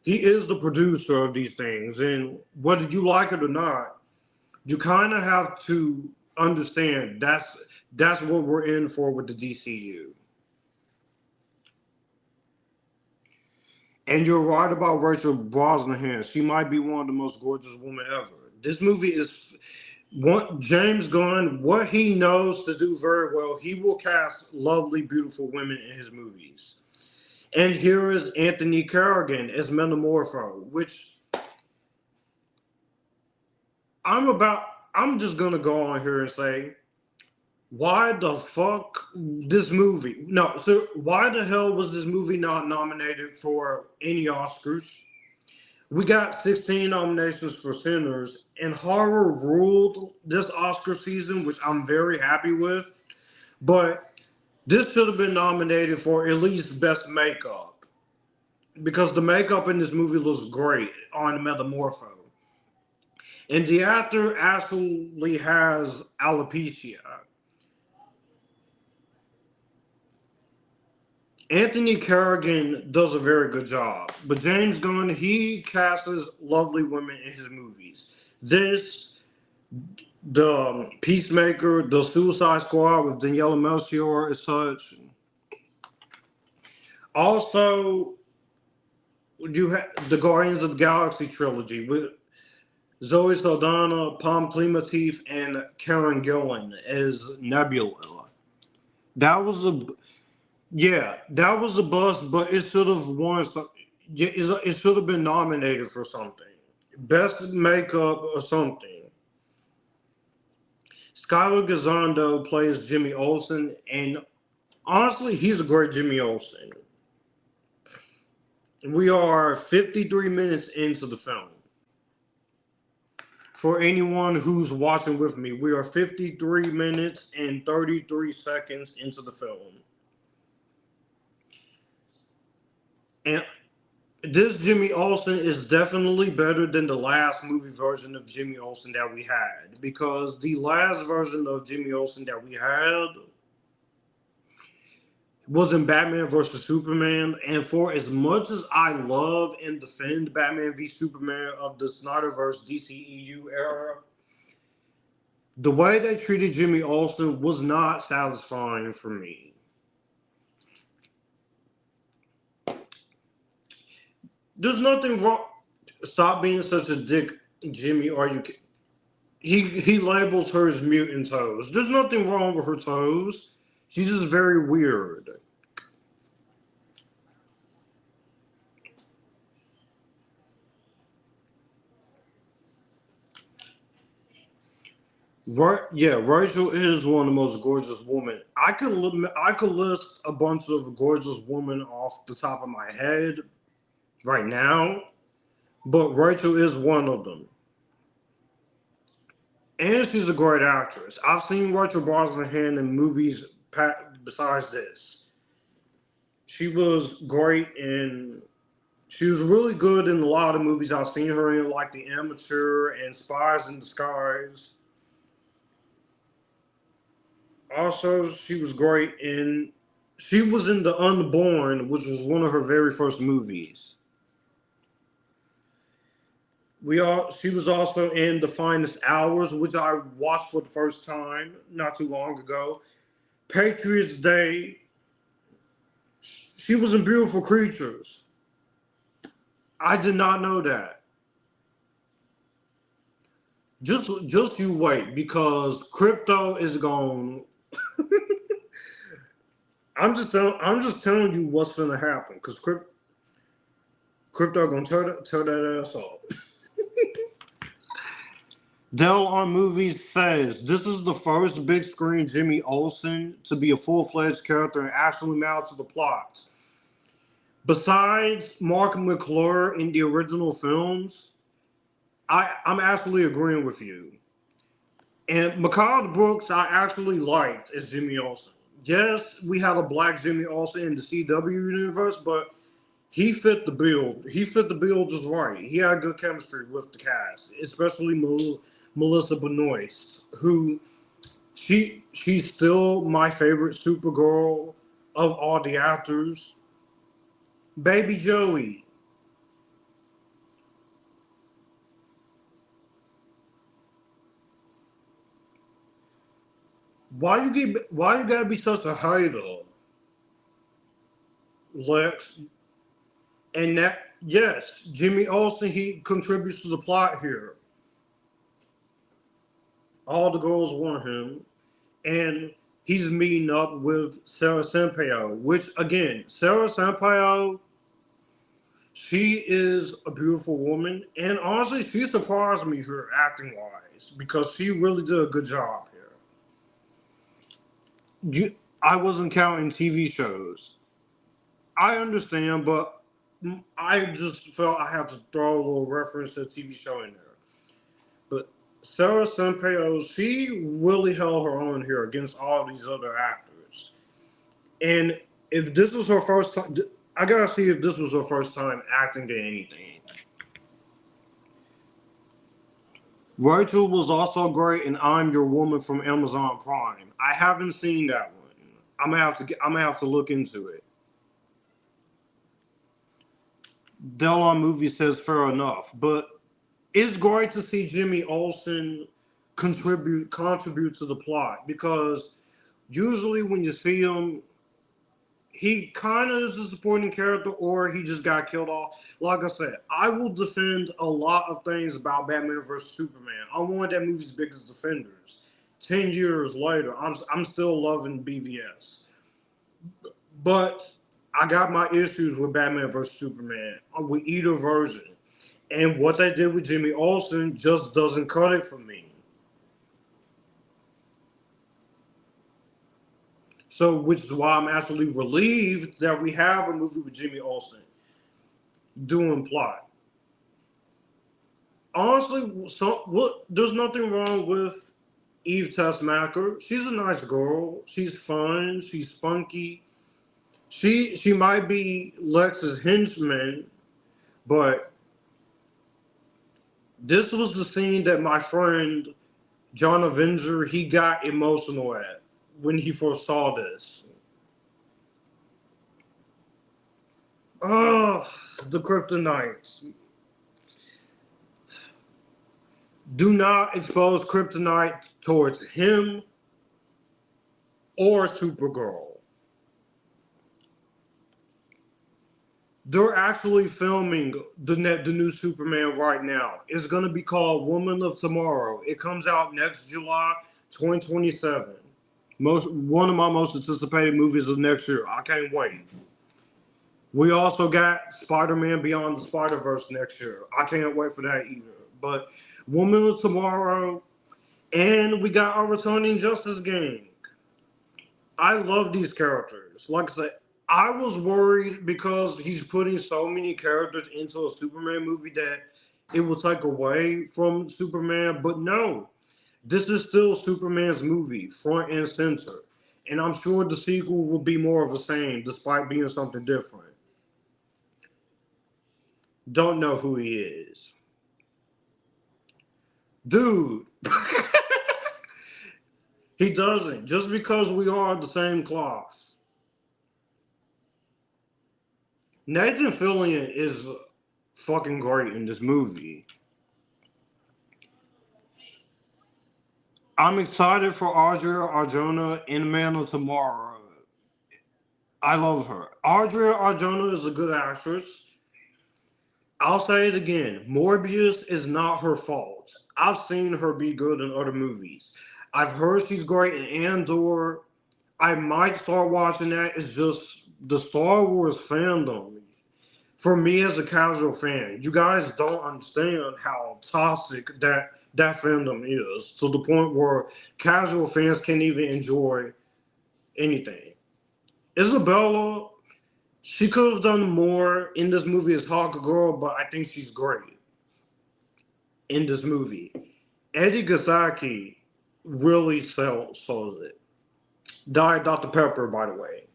A: He is the producer of these things, and whether you like it or not, you kind of have to understand that's what we're in for with the DCU. And you're right about Rachel Brosnahan. She might be one of the most gorgeous women ever. This movie is James Gunn, what he knows to do very well, he will cast lovely, beautiful women in his movies. And here is Anthony Carrigan as Metamorpho, which I'm just gonna go on here and say, why the fuck this movie? No, so why the hell was this movie not nominated for any Oscars? We got 16 nominations for Sinners, and horror ruled this Oscar season, which I'm very happy with. But this should have been nominated for at least Best Makeup, because the makeup in this movie looks great on Metamorpho. And the actor actually has alopecia. Anthony Carrigan does a very good job, but James Gunn, he casts lovely women in his movies. This, the Peacemaker, the Suicide Squad with Daniela Melchior and such. Also, you have the Guardians of the Galaxy trilogy with Zoe Saldana, Palm Klimatif, and Karen Gillan as Nebula. That was a that was a bust, but it should have won. Yeah, it should have been nominated for something, best makeup or something. Skylar Gisondo plays Jimmy Olsen, and honestly, he's a great Jimmy Olsen. We are 53 minutes into the film. For anyone who's watching with me, we are 53 minutes and 33 seconds into the film. And this Jimmy Olsen is definitely better than the last movie version of Jimmy Olsen that we had. Because the last version of Jimmy Olsen that we had was in Batman vs. Superman. And for as much as I love and defend Batman v Superman of the Snyderverse DCEU era, the way they treated Jimmy Olsen was not satisfying for me. There's nothing wrong. Stop being such a dick, Jimmy. Or you? He labels her as mutant toes. There's nothing wrong with her toes. She's just very weird. Right? Yeah, Rachel is one of the most gorgeous women. I could list a bunch of gorgeous women off the top of my head right now, but Rachel is one of them. And she's a great actress. I've seen Rachel Brosnahan in movies besides this. She was great in. She was really good in a lot of movies I've seen her in, like The Amateur and Spies in Disguise. Also, she was great in. She was in The Unborn, which was one of her very first movies. She was also in The Finest Hours, which I watched for the first time not too long ago. Patriots Day. She was in Beautiful Creatures. I did not know that. Just you wait, because Krypto is gone. I'm just telling you what's gonna happen, because Krypto gonna tear that ass off. Dell on Movies says this is the first big screen Jimmy Olsen to be a full-fledged character and actually mount to the plot. Besides Mark McClure in the original films, I'm actually agreeing with you. And Mikhail Brooks, I actually liked as Jimmy Olsen. Yes, we had a black Jimmy Olsen in the CW universe, but he fit the bill. He fit the bill just right. He had good chemistry with the cast, especially Melissa Benoist, who she's still my favorite Supergirl of all the actors. Baby Joey. Why you gotta be such a hater, Lex? And that yes, Jimmy Olsen, he contributes to the plot here. All the girls want him, and he's meeting up with Sarah Sampaio, which again, Sarah Sampaio, she is a beautiful woman, and honestly, she surprised me here acting wise because she really did a good job here. I wasn't counting TV shows. I understand, but I just felt I have to throw a little reference to a TV show in there. But Sarah Sampaio, she really held her own here against all these other actors. And if this was her first time, I gotta see if this was her first time acting in anything. Rachel was also great in "I'm Your Woman" from Amazon Prime. I haven't seen that one. I'm gonna have to look into it. Delon Movie says fair enough, but it's great to see Jimmy Olsen contribute to the plot because usually when you see him, he kind of is a supporting character or he just got killed off. Like I said, I will defend a lot of things about Batman vs. Superman. I'm one of that movie's biggest defenders. 10 years later, I'm still loving BVS. But I got my issues with Batman vs. Superman, with either version. And what they did with Jimmy Olsen just doesn't cut it for me. So, which is why I'm actually relieved that we have a movie with Jimmy Olsen doing plot. honestly, there's nothing wrong with Eve Tessmacher. She's a nice girl. She's fun. She's spunky. She might be Lex's henchman, but this was the scene that my friend John Avenger he got emotional at when he first saw this. Oh, the kryptonites. Do not expose kryptonite towards him or Supergirl. They're actually filming the new Superman right now. It's gonna be called Woman of Tomorrow. It comes out next July 2027. One of my most anticipated movies of next year. I can't wait. We also got Spider-Man Beyond the Spider-Verse next year. I can't wait for that either. But Woman of Tomorrow, and we got our returning Justice Gang. I love these characters. Like I said, I was worried because he's putting so many characters into a Superman movie that it will take away from Superman. But no, this is still Superman's movie, front and center. And I'm sure the sequel will be more of the same, despite being something different. Don't know who he is. Dude. He doesn't. Just because we are the same cloth. Nathan Fillion is fucking great in this movie. I'm excited for Adria Arjona in Man of Tomorrow. I love her. Adria Arjona is a good actress. I'll say it again. Morbius is not her fault. I've seen her be good in other movies. I've heard she's great in Andor. I might start watching that. It's just the Star Wars fandom. For me as a casual fan, you guys don't understand how toxic that fandom is to the point where casual fans can't even enjoy anything. Isabella, she could have done more in this movie as Hawk Girl, but I think she's great in this movie. Eddie Gazaki really sells it. Diet Dr. Pepper, by the way.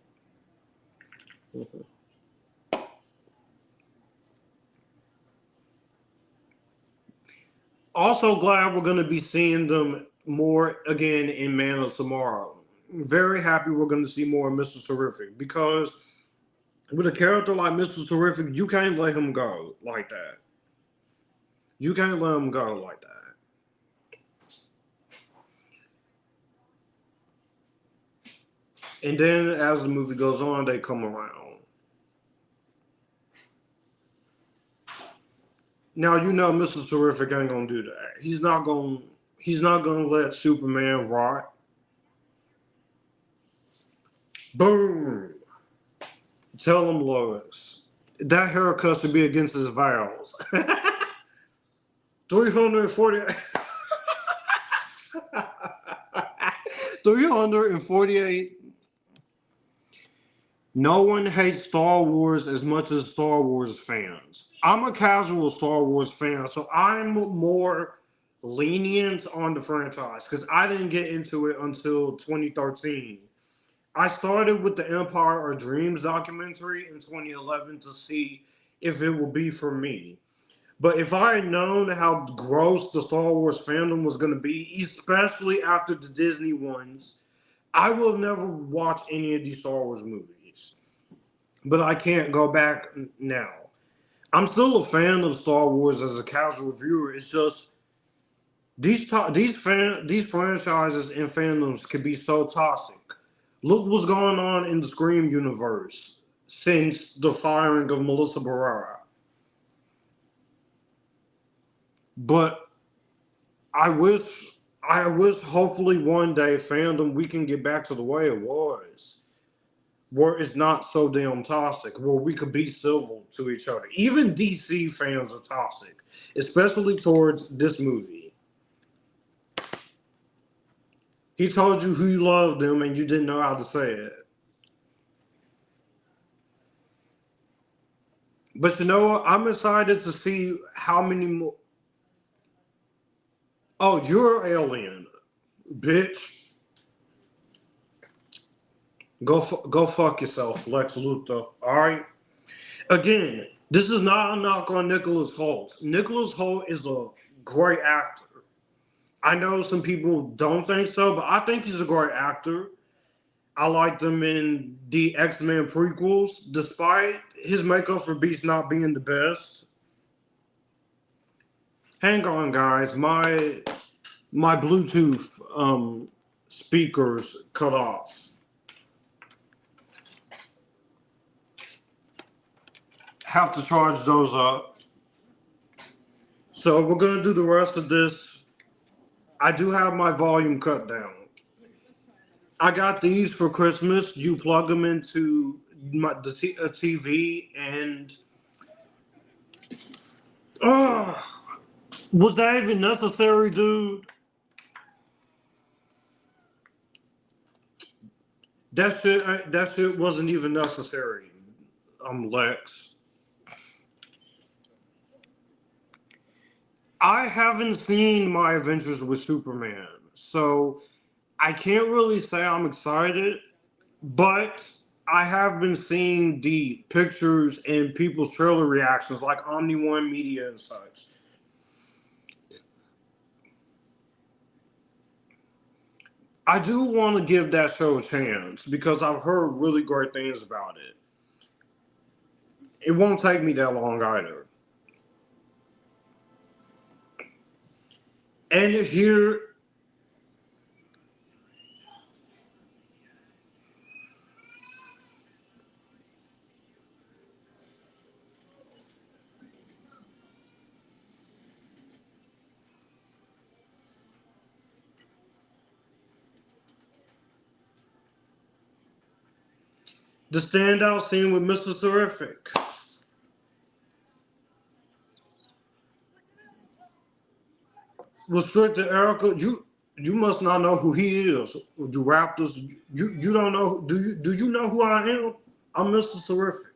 A: Also glad we're going to be seeing them more again in Man of Tomorrow. Very happy we're going to see more of Mr. Terrific because with a character like Mr. Terrific, you can't let him go like that. You can't let him go like that. And then as the movie goes on, they come around. Now you know Mr. Terrific ain't gonna do that. He's not gonna let Superman rot. Boom. Tell him, Lois. That haircut should be against his vows. 340 348. No one hates Star Wars as much as Star Wars fans. I'm a casual Star Wars fan, so I'm more lenient on the franchise because I didn't get into it until 2013. I started with the Empire or Dreams documentary in 2011 to see if it would be for me. But if I had known how gross the Star Wars fandom was going to be, especially after the Disney ones, I will never watch any of these Star Wars movies. But I can't go back now. I'm still a fan of Star Wars as a casual viewer. It's just these franchises and fandoms can be so toxic. Look what's going on in the Scream universe since the firing of Melissa Barrera. But I wish hopefully one day fandom we can get back to the way it was. Where it's not so damn toxic, where we could be civil to each other. Even DC fans are toxic, especially towards this movie. He told you who you loved them and you didn't know how to say it. But you know what? I'm excited to see how many more. Oh, you're an alien, bitch. Go fuck yourself, Lex Luthor. All right. Again, this is not a knock on Nicholas Hoult. Nicholas Hoult is a great actor. I know some people don't think so, but I think he's a great actor. I liked him in the X-Men prequels, despite his makeup for Beast not being the best. Hang on, guys. My Bluetooth speakers cut off. Have to charge those up. So we're gonna do the rest of this. I do have my volume cut down. I got these for Christmas. You plug them into a TV, and was that even necessary, dude? That shit wasn't even necessary. Lex. I haven't seen my Adventures with Superman, so I can't really say I'm excited, but I have been seeing the pictures and people's trailer reactions, like Omni One Media and such. I do want to give that show a chance because I've heard really great things about it. It won't take me that long either. And here, the standout scene with Mr. Terrific. Restricted Erica, you must not know who he is. The Raptors, you don't know. Do you know who I am? I'm Mr. Terrific.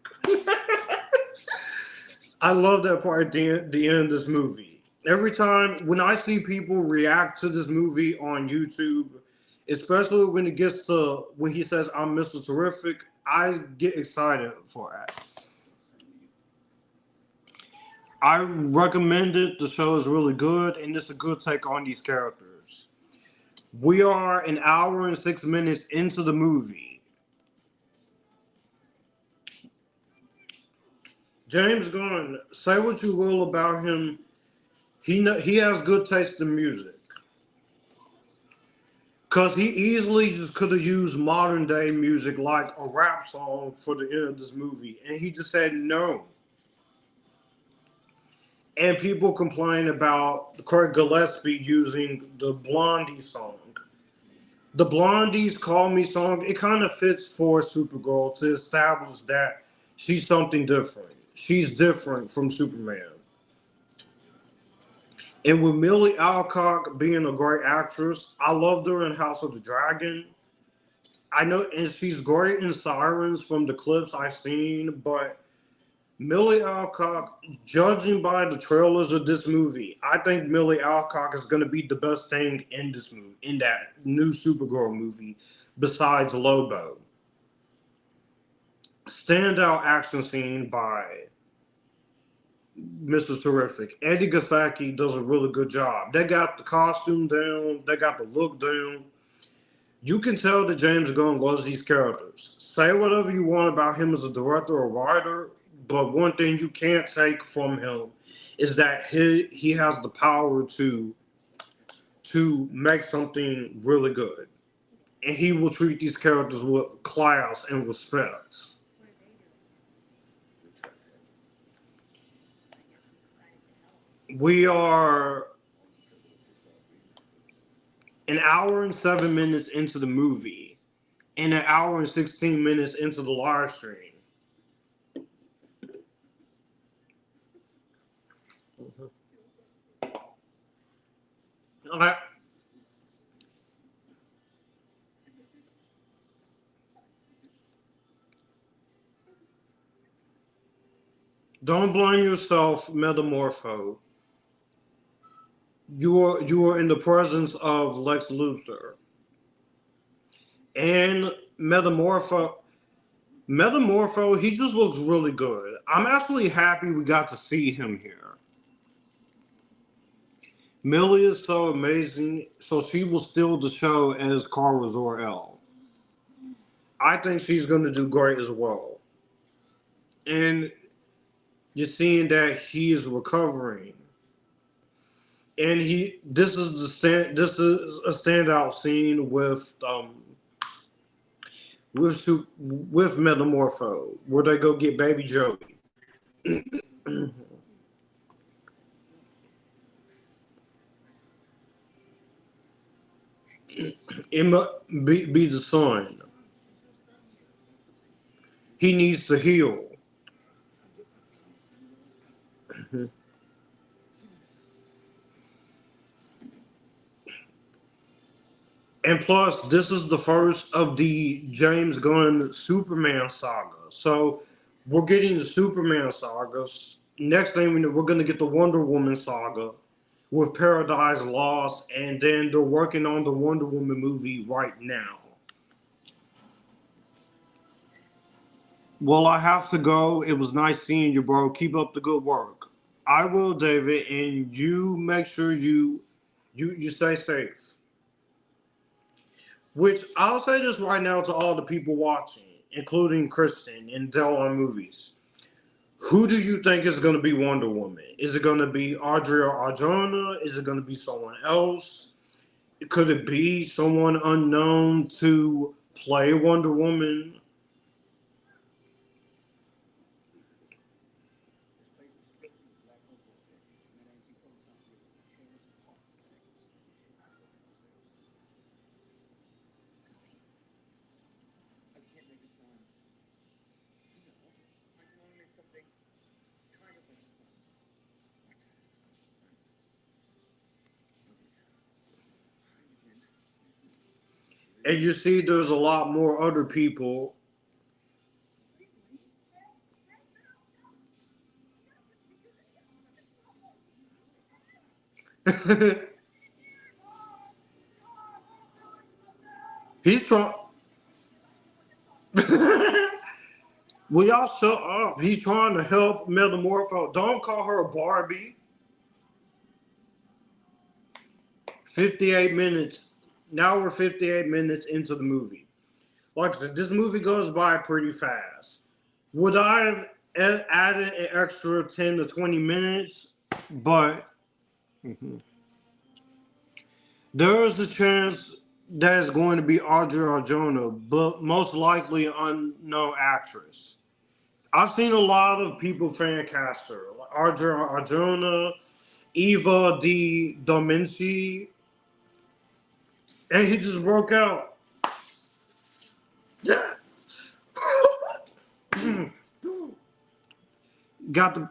A: I love that part at the end of this movie. Every time when I see people react to this movie on YouTube, especially when it gets to when he says I'm Mr. Terrific, I get excited for that. I recommend it. The show is really good, and it's a good take on these characters. We are an hour and 6 minutes into the movie. James Gunn, say what you will about him, he has good taste in music. Cause he easily just could have used modern day music like a rap song for the end of this movie, and he just said no. And people complain about Craig Gillespie using the Blondie song. The Blondie's Call Me song, it kind of fits for Supergirl to establish that she's something different. She's different from Superman. And with Millie Alcock being a great actress, I loved her in House of the Dragon. I know, and she's great in Sirens from the clips I've seen, but Millie Alcock, judging by the trailers of this movie, I think Millie Alcock is going to be the best thing in this movie, in that new Supergirl movie, besides Lobo. Standout action scene by Mr. Terrific. Eddie Gaffacki does a really good job. They got the costume down, they got the look down. You can tell that James Gunn loves these characters. Say whatever you want about him as a director or writer, but one thing you can't take from him is that he has the power to make something really good. And he will treat these characters with class and respect. We are an hour and 7 minutes into the movie and an hour and 16 minutes into the live stream. Okay. Don't blame yourself, Metamorpho. you are in the presence of Lex Luthor and Metamorpho. He just looks really good. I'm actually happy we got to see him here. Millie is so amazing, so she will steal the show as Kara Zor-El. I think she's going to do great as well. And you're seeing that he is recovering, and this is a standout scene with Metamorpho, where they go get Baby Jody. Emma be the son. He needs to heal. And plus, this is the first of the James Gunn Superman saga. So we're getting the Superman sagas. Next thing we know, we're going to get the Wonder Woman saga with Paradise Lost, and then they're working on the Wonder Woman movie right now. Well, I have to go. It was nice seeing you, bro. Keep up the good work. I will, David, and you make sure you stay safe. Which I'll say this right now to all the people watching, including Kristen and Dell on movies. Who do you think is going to be Wonder Woman? Is it going to be Adria Arjona? Is it going to be someone else? Could it be someone unknown to play Wonder Woman? And you see, there's a lot more other people. He's trying. Will y'all shut up? He's trying to help Metamorpho. Don't call her Barbie. 58 minutes. Now we're 58 minutes into the movie. Like I said, this movie goes by pretty fast. Would I have added an extra 10 to 20 minutes? But there is a chance that it's going to be Audrey Arjona, but most likely an unknown actress. I've seen a lot of people fan cast her. Like Audrey Arjona, Eva Di Dominci, and he just broke out. Got the,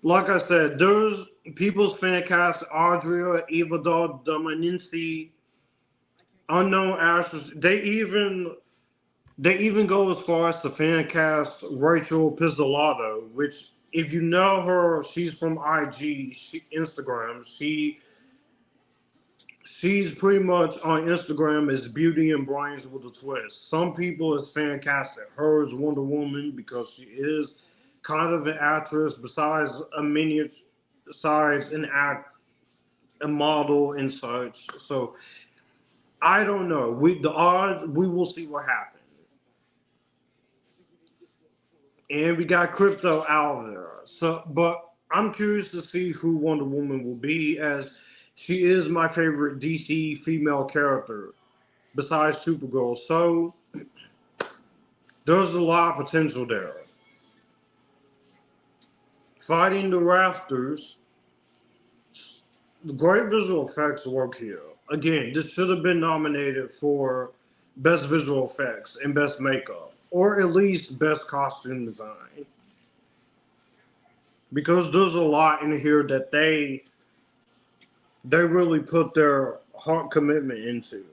A: like I said, there's people's fan cast Audrey, Eva Di Dominci, unknown actors. They even go as far as to fan cast Rachel Pizzolato, which, if you know her, she's from Instagram. She's pretty much on Instagram as Beauty and Brains with a twist. Some people is fan casted her as Wonder Woman because she is kind of an actress besides a miniature, besides an act, a model and such. So I don't know. We will see what happens. And we got Krypto out there. So, but I'm curious to see who Wonder Woman will be, as she is my favorite DC female character besides Supergirl. So there's a lot of potential there. Fighting the Rafters, great visual effects work here. Again, this should have been nominated for Best Visual Effects and Best Makeup, or at least Best Costume Design. Because there's a lot in here that they really put their heart commitment into.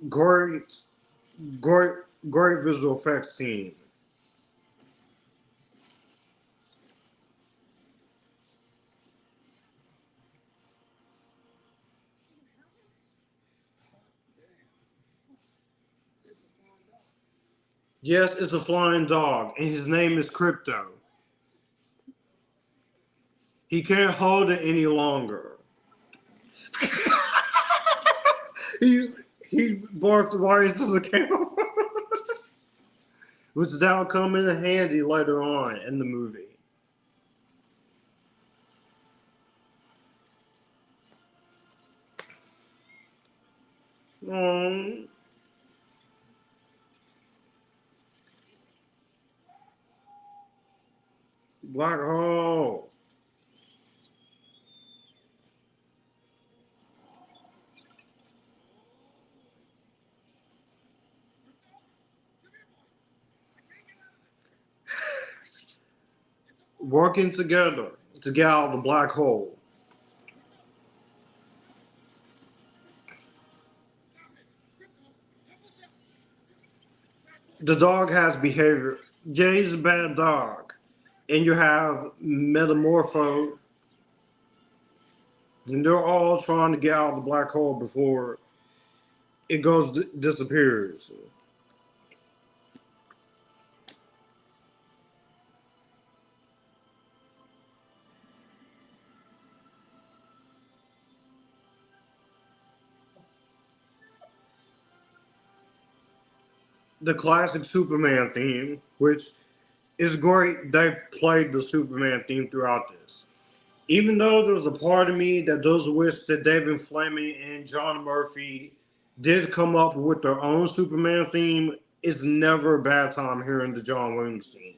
A: great, great, great visual effects team. Yes, it's a flying dog, and his name is Krypto. He can't hold it any longer. he he barked right into the camera, which that'll come in handy later on in the movie. Um, Black hole. Working together to get out of the black hole. The dog has behavior. Jay's a bad dog. And you have Metamorpho, and they're all trying to get out of the black hole before it disappears. The classic Superman theme, which is great. They played the Superman theme throughout this. Even though there's a part of me that does wish that David Fleming and John Murphy did come up with their own Superman theme, it's never a bad time hearing the John Williams theme.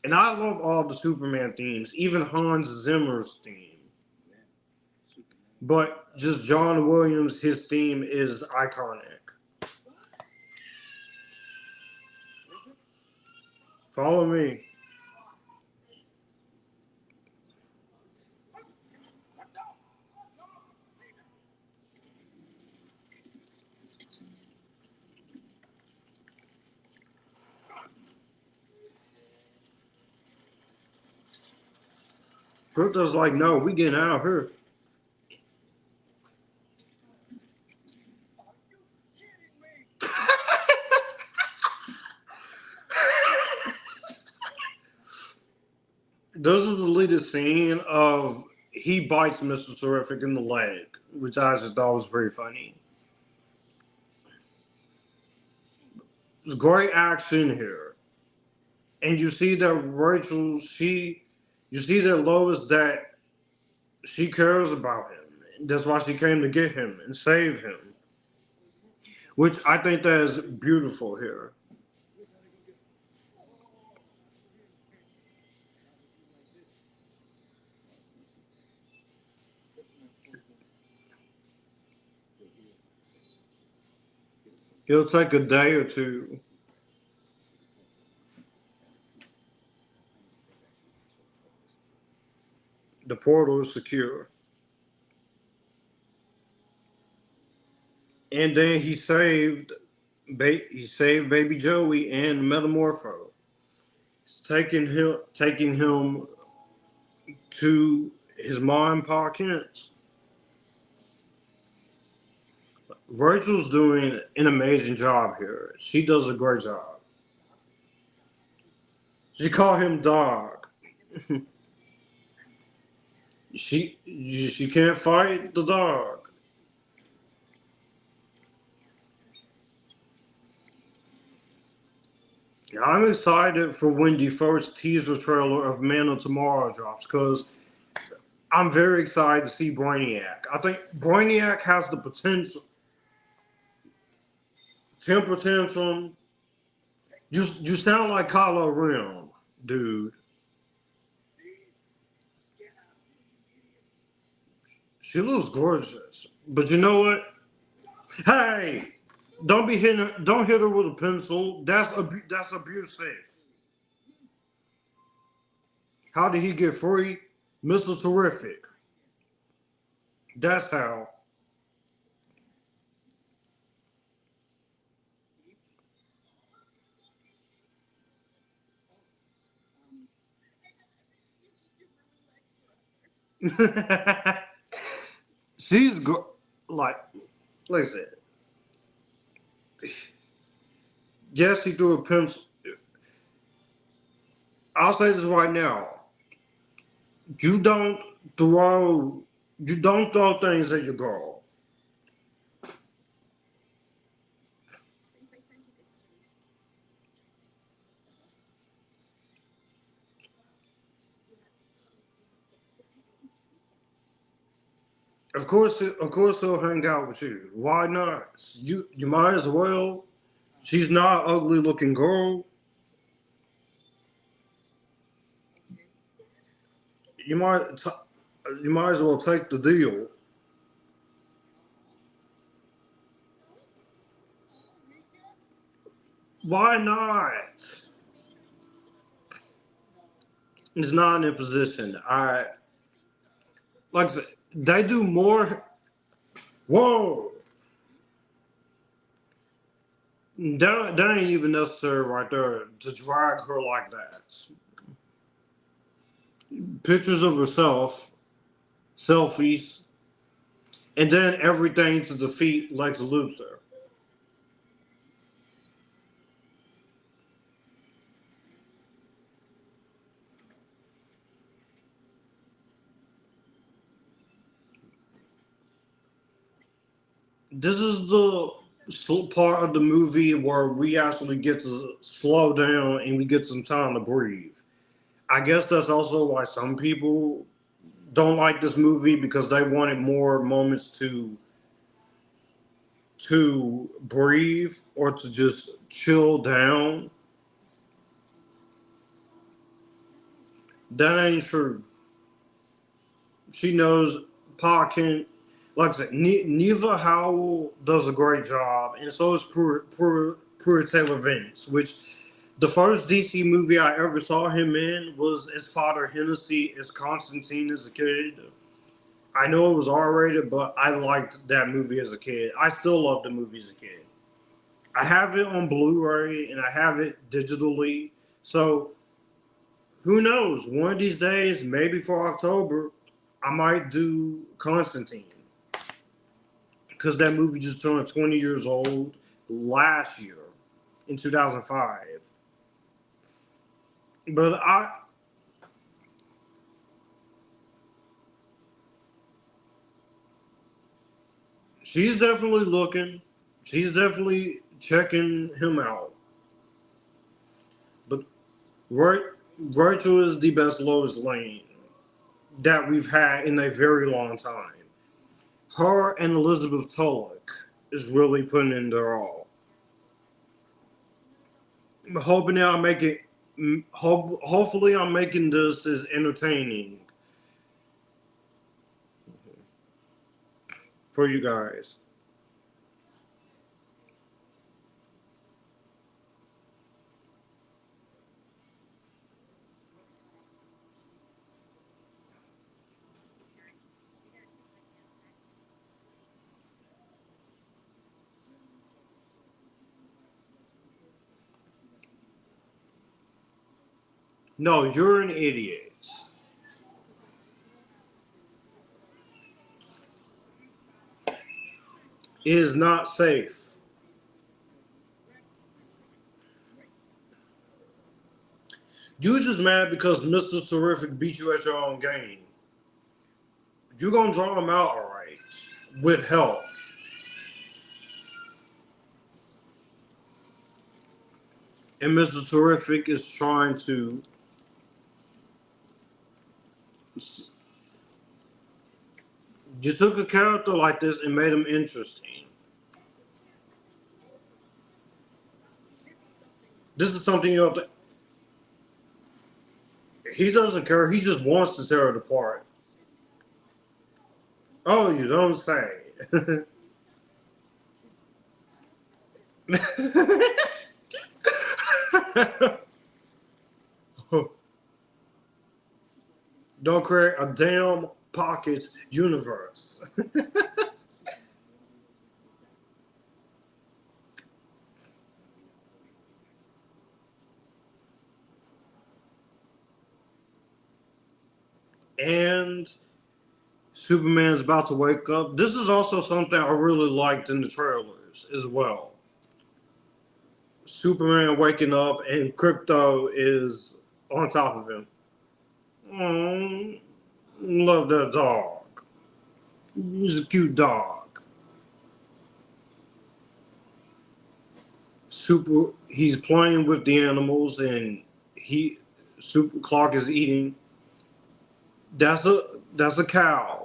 A: And I love all the Superman themes, even Hans Zimmer's theme. But just John Williams, his theme is iconic. Follow me. Crypto's like, no, we getting out of here. This is the latest scene of he bites Mr. Terrific in the leg, which I just thought was very funny. There's great action here. And you see that Rachel, you see that Lois, that she cares about him. That's why she came to get him and save him. Which I think that is beautiful here. It'll take a day or two. The portal is secure. And then he saved baby Joey and Metamorpho. He's taking him to his mom and Pa Kent's. Rachel's doing an amazing job here. She does a great job. She called him dog. she can't fight the dog. I'm excited for when the first teaser trailer of Man of Tomorrow drops because I'm very excited to see Brainiac. I think Brainiac has the potential, temper tantrum. You sound like Kylo Ren, dude. She looks gorgeous, but you know what? Hey, don't hit her with a pencil. That's abusive. How did he get free? Mr. Terrific. That's how. She's like, listen. Yes, he threw a pencil. I'll say this right now. You don't throw. You don't throw things at your girl. Of course, he'll hang out with you. Why not? You might as well. She's not an ugly looking girl. You might t- you might as well take the deal. Why not? It's not in a position. I like I said, they do more. Whoa, that ain't even necessary right there to drag her like that. Pictures of herself, selfies, and then everything to defeat Lex Luthor. This is the part of the movie where we actually get to slow down and we get some time to breathe. I guess that's also why some people don't like this movie because they wanted more moments to breathe or to just chill down. That ain't true. She knows Pa can, like I said, Neva Howell does a great job, and so is Pruitt Taylor Vince, which the first DC movie I ever saw him in was as Father Hennessy as Constantine as a kid. I know it was R rated, but I liked that movie as a kid. I still love the movie as a kid. I have it on Blu-ray and I have it digitally. So who knows? One of these days, maybe for October, I might do Constantine because that movie just turned 20 years old last year in 2005. But she's definitely looking. She's definitely checking him out. But Rachel is the best Lois Lane that we've had in a very long time. Her and Elizabeth Tulloch is really putting in their all. I'm hoping that I make it. Hopefully, I'm making this as entertaining for you guys. No, you're an idiot. It is not safe. You just mad because Mr. Terrific beat you at your own game. You're gonna draw him out, all right, with help. And Mr. Terrific is trying to. You took a character like this and made him interesting. This is something you have to. He doesn't care. He just wants to tear it apart. Oh, you don't say. Don't create a damn pocket universe. And Superman's about to wake up. This is also something I really liked in the trailers as well. Superman waking up and Krypto is on top of him. Oh, love that dog. He's a cute dog. He's playing with the animals and Super Clark is eating. That's a cow.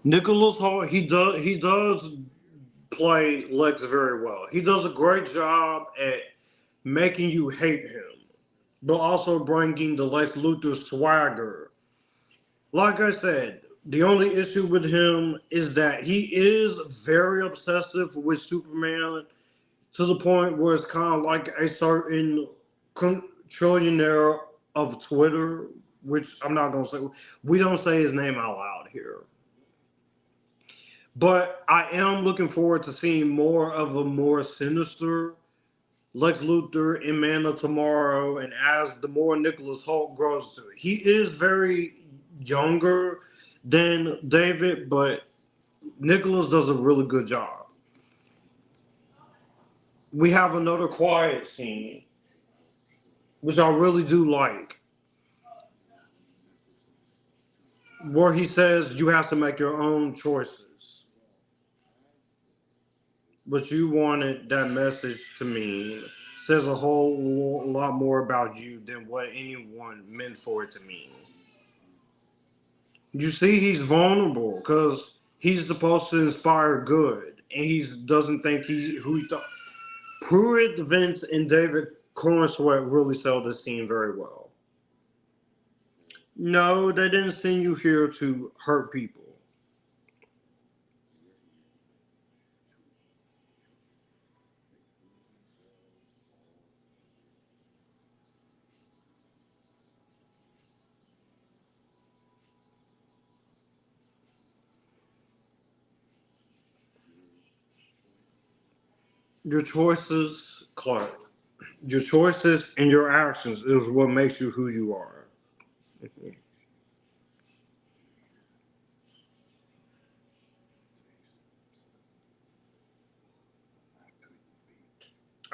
A: Nicholas Hart, he does play Lex very well. He does a great job at making you hate him, but also bringing the Lex Luthor swagger. Like I said, the only issue with him is that he is very obsessive with Superman to the point where it's kind of like a certain trillionaire of Twitter, which I'm not going to say. We don't say his name out loud here. But I am looking forward to seeing more of a more sinister Lex Luthor in Man of Tomorrow, and as the more Nicholas Hoult grows to it. He is very younger than David, but Nicholas does a really good job. We have another quiet scene, which I really do like, where he says you have to make your own choices. But you wanted that message to mean says a whole lot more about you than what anyone meant for it to mean. You see, he's vulnerable because he's supposed to inspire good, and he doesn't think he's who he thought. Pruitt, Vince, and David Corenswet really sell this scene very well. No, they didn't send you here to hurt people. Your choices, Clark. Your choices and your actions is what makes you who you are.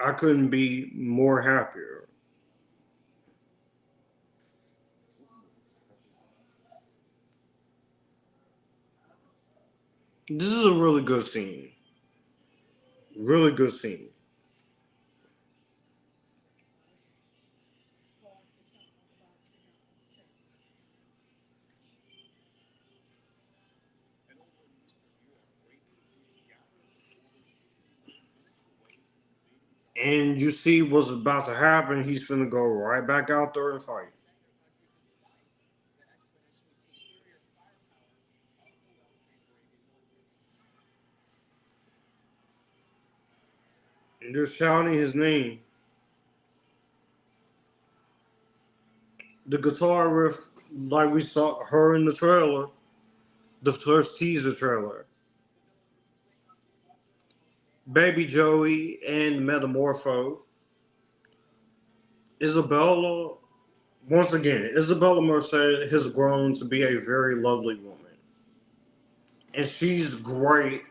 A: I couldn't be more happier. This is a really good scene. Really good scene. And you see what's about to happen. He's finna go right back out there and fight. And they're shouting his name. The guitar riff, like we saw her in the trailer, the first teaser trailer. Baby Joey and Metamorpho. Isabella, once again, Isabella Merced has grown to be a very lovely woman. And she's great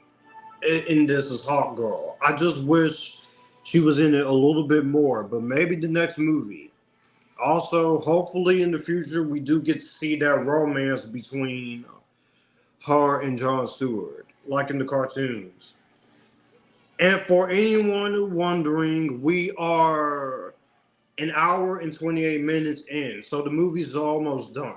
A: in this as Hawk Girl. I just wish she was in it a little bit more, but maybe the next movie. Also, hopefully in the future, we do get to see that romance between her and Jon Stewart, like in the cartoons. And for anyone wondering, we are an hour and 28 minutes in, so the movie's almost done.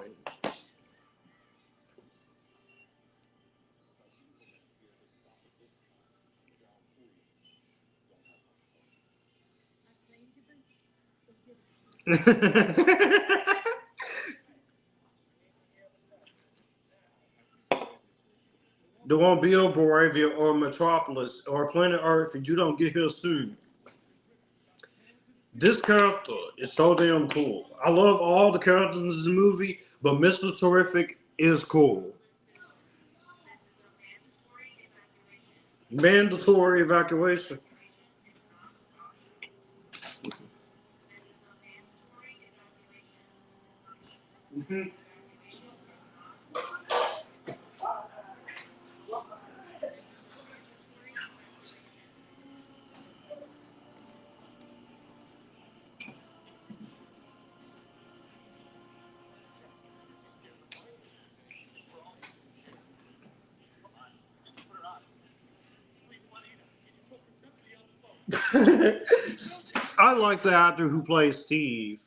A: There won't be a Boravia or Metropolis or Planet Earth if you don't get here soon. This character is so damn cool. I love all the characters in the movie, but Mr. Terrific is cool. Mandatory evacuation. Mhm. like the actor who plays Steve.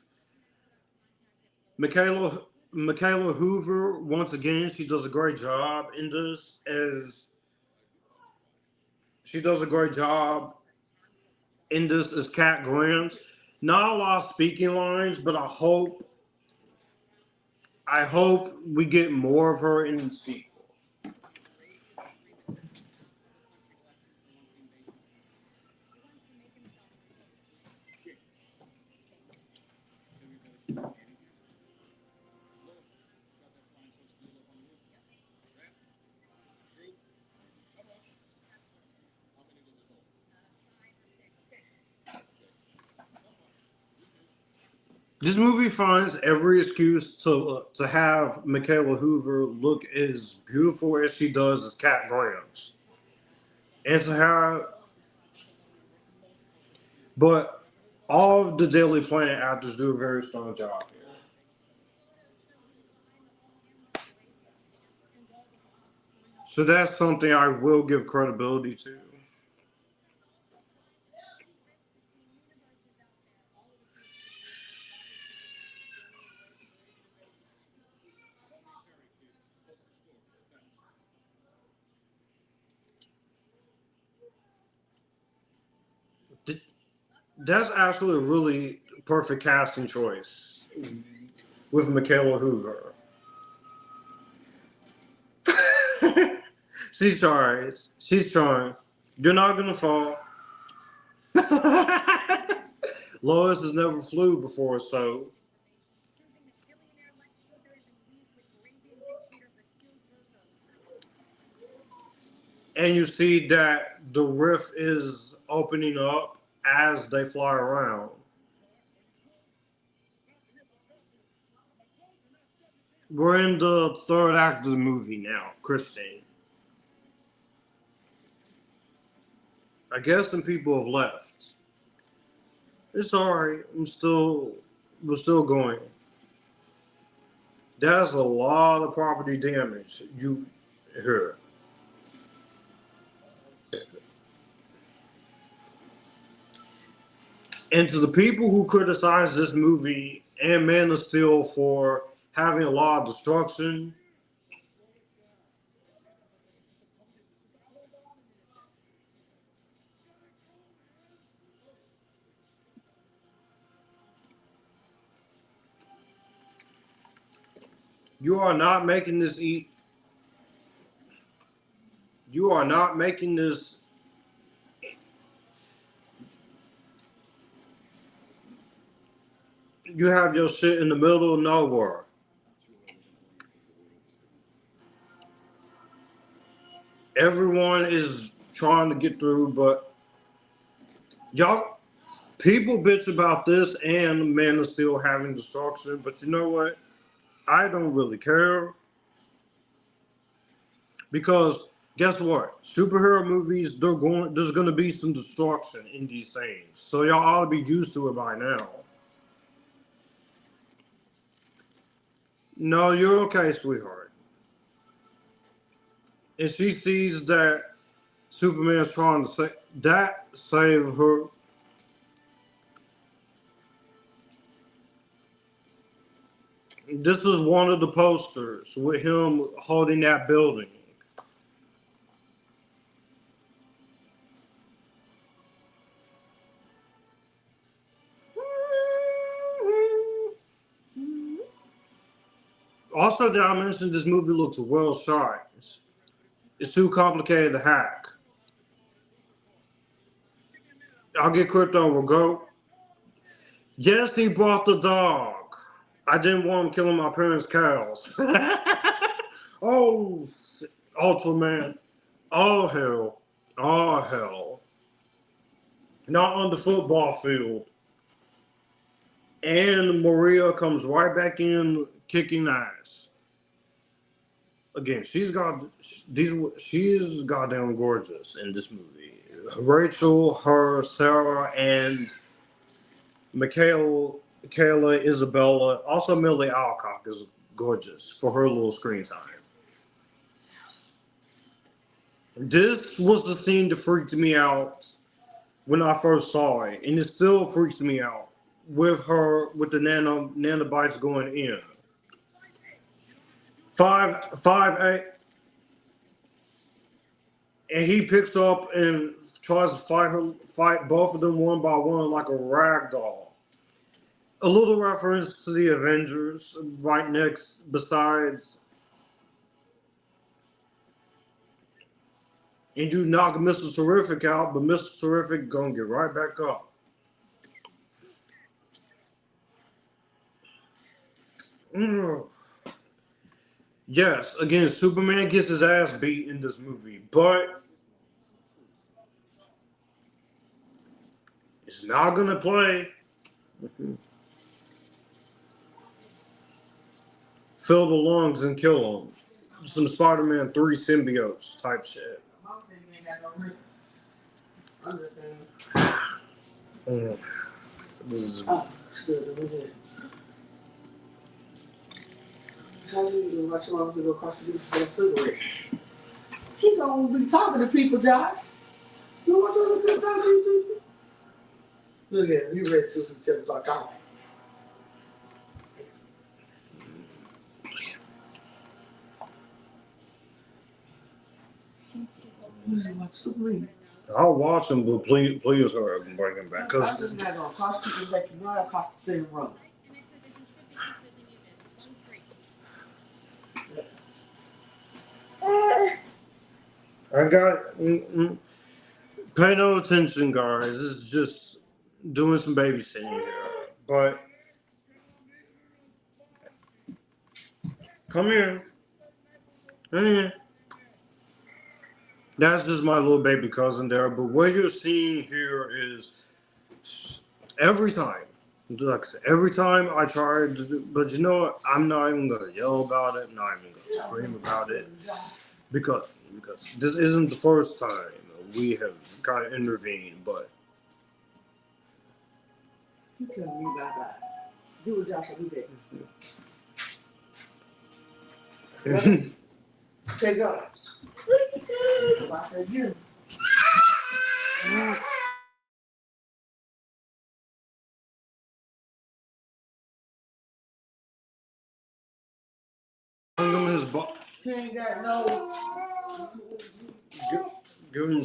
A: Michaela Hoover, once again, she does a great job in this. As she does a great job in this as Cat Grant. Not a lot of speaking lines, but I hope we get more of her in the sequel. This movie finds every excuse to have Michaela Hoover look as beautiful as she does as Cat Grant, and to have, but all of the Daily Planet actors do a very strong job here. So that's something I will give credibility to. That's actually a really perfect casting choice with Michaela Hoover. She's trying. She's trying. You're not gonna fall. Lois has never flew before, so. And you see that the rift is opening up as they fly around. We're in the third act of the movie now, Christine. I guess some people have left. It's alright. We're still going. That's a lot of property damage you hear. And to the people who criticize this movie and Man of Steel for having a lot of destruction, you are not making this eat. You are not making this. You have your shit in the middle of nowhere. Everyone is trying to get through, but y'all, people bitch about this and Man of Steel having destruction, but you know what? I don't really care because guess what? Superhero movies, there's gonna be some destruction in these things, so y'all ought to be used to it by now. No, you're okay, sweetheart. And she sees that Superman's trying to save her. This is one of the posters with him holding that building. Also, did I mention this movie looks well shot? It's too complicated to hack. I'll get Krypto will go. Yes, he brought the dog. I didn't want him killing my parents' cows. Oh, Ultraman. Oh, hell. Oh, hell. Not on the football field. And Maria comes right back in kicking ass. Again, she is goddamn gorgeous in this movie. Rachel, her, Sarah, and Michaela, Isabella, also Millie Alcock is gorgeous for her little screen time. This was the scene that freaked me out when I first saw it, and it still freaks me out with the nanobites going in. Five eight, and he picks up and tries to fight both of them one by one like a rag doll. A little reference to the Avengers right next, besides, and you knock Mr. Terrific out, but Mr. Terrific gonna get right back up. Mm. Yes, again, Superman gets his ass beat in this movie, but it's not gonna play. Fill the lungs and kill them. Some Spider-Man 3 symbiotes type shit. Mm. This is...
B: He gonna be talking to people, Josh. You want to talk to people? Look at him. You ready to tell about out.
A: I'll watch him, but please hurry up and bring him back.
B: Cause it's not gonna cost you. Just like you know that cost the same run.
A: I got. Pay no attention, guys. This is just doing some babysitting here. But come here. Come here. That's just my little baby cousin there. But what you're seeing here is every time. Like I said, every time I try to do, but you know what? I'm not even gonna yell about it. I'm not even gonna scream about it because this isn't the first time we have kind of intervened. But
B: you tell me bye. Do what Josh will do that. Take up. I said you.
A: his butt.
B: He ain't got no.
A: Give him.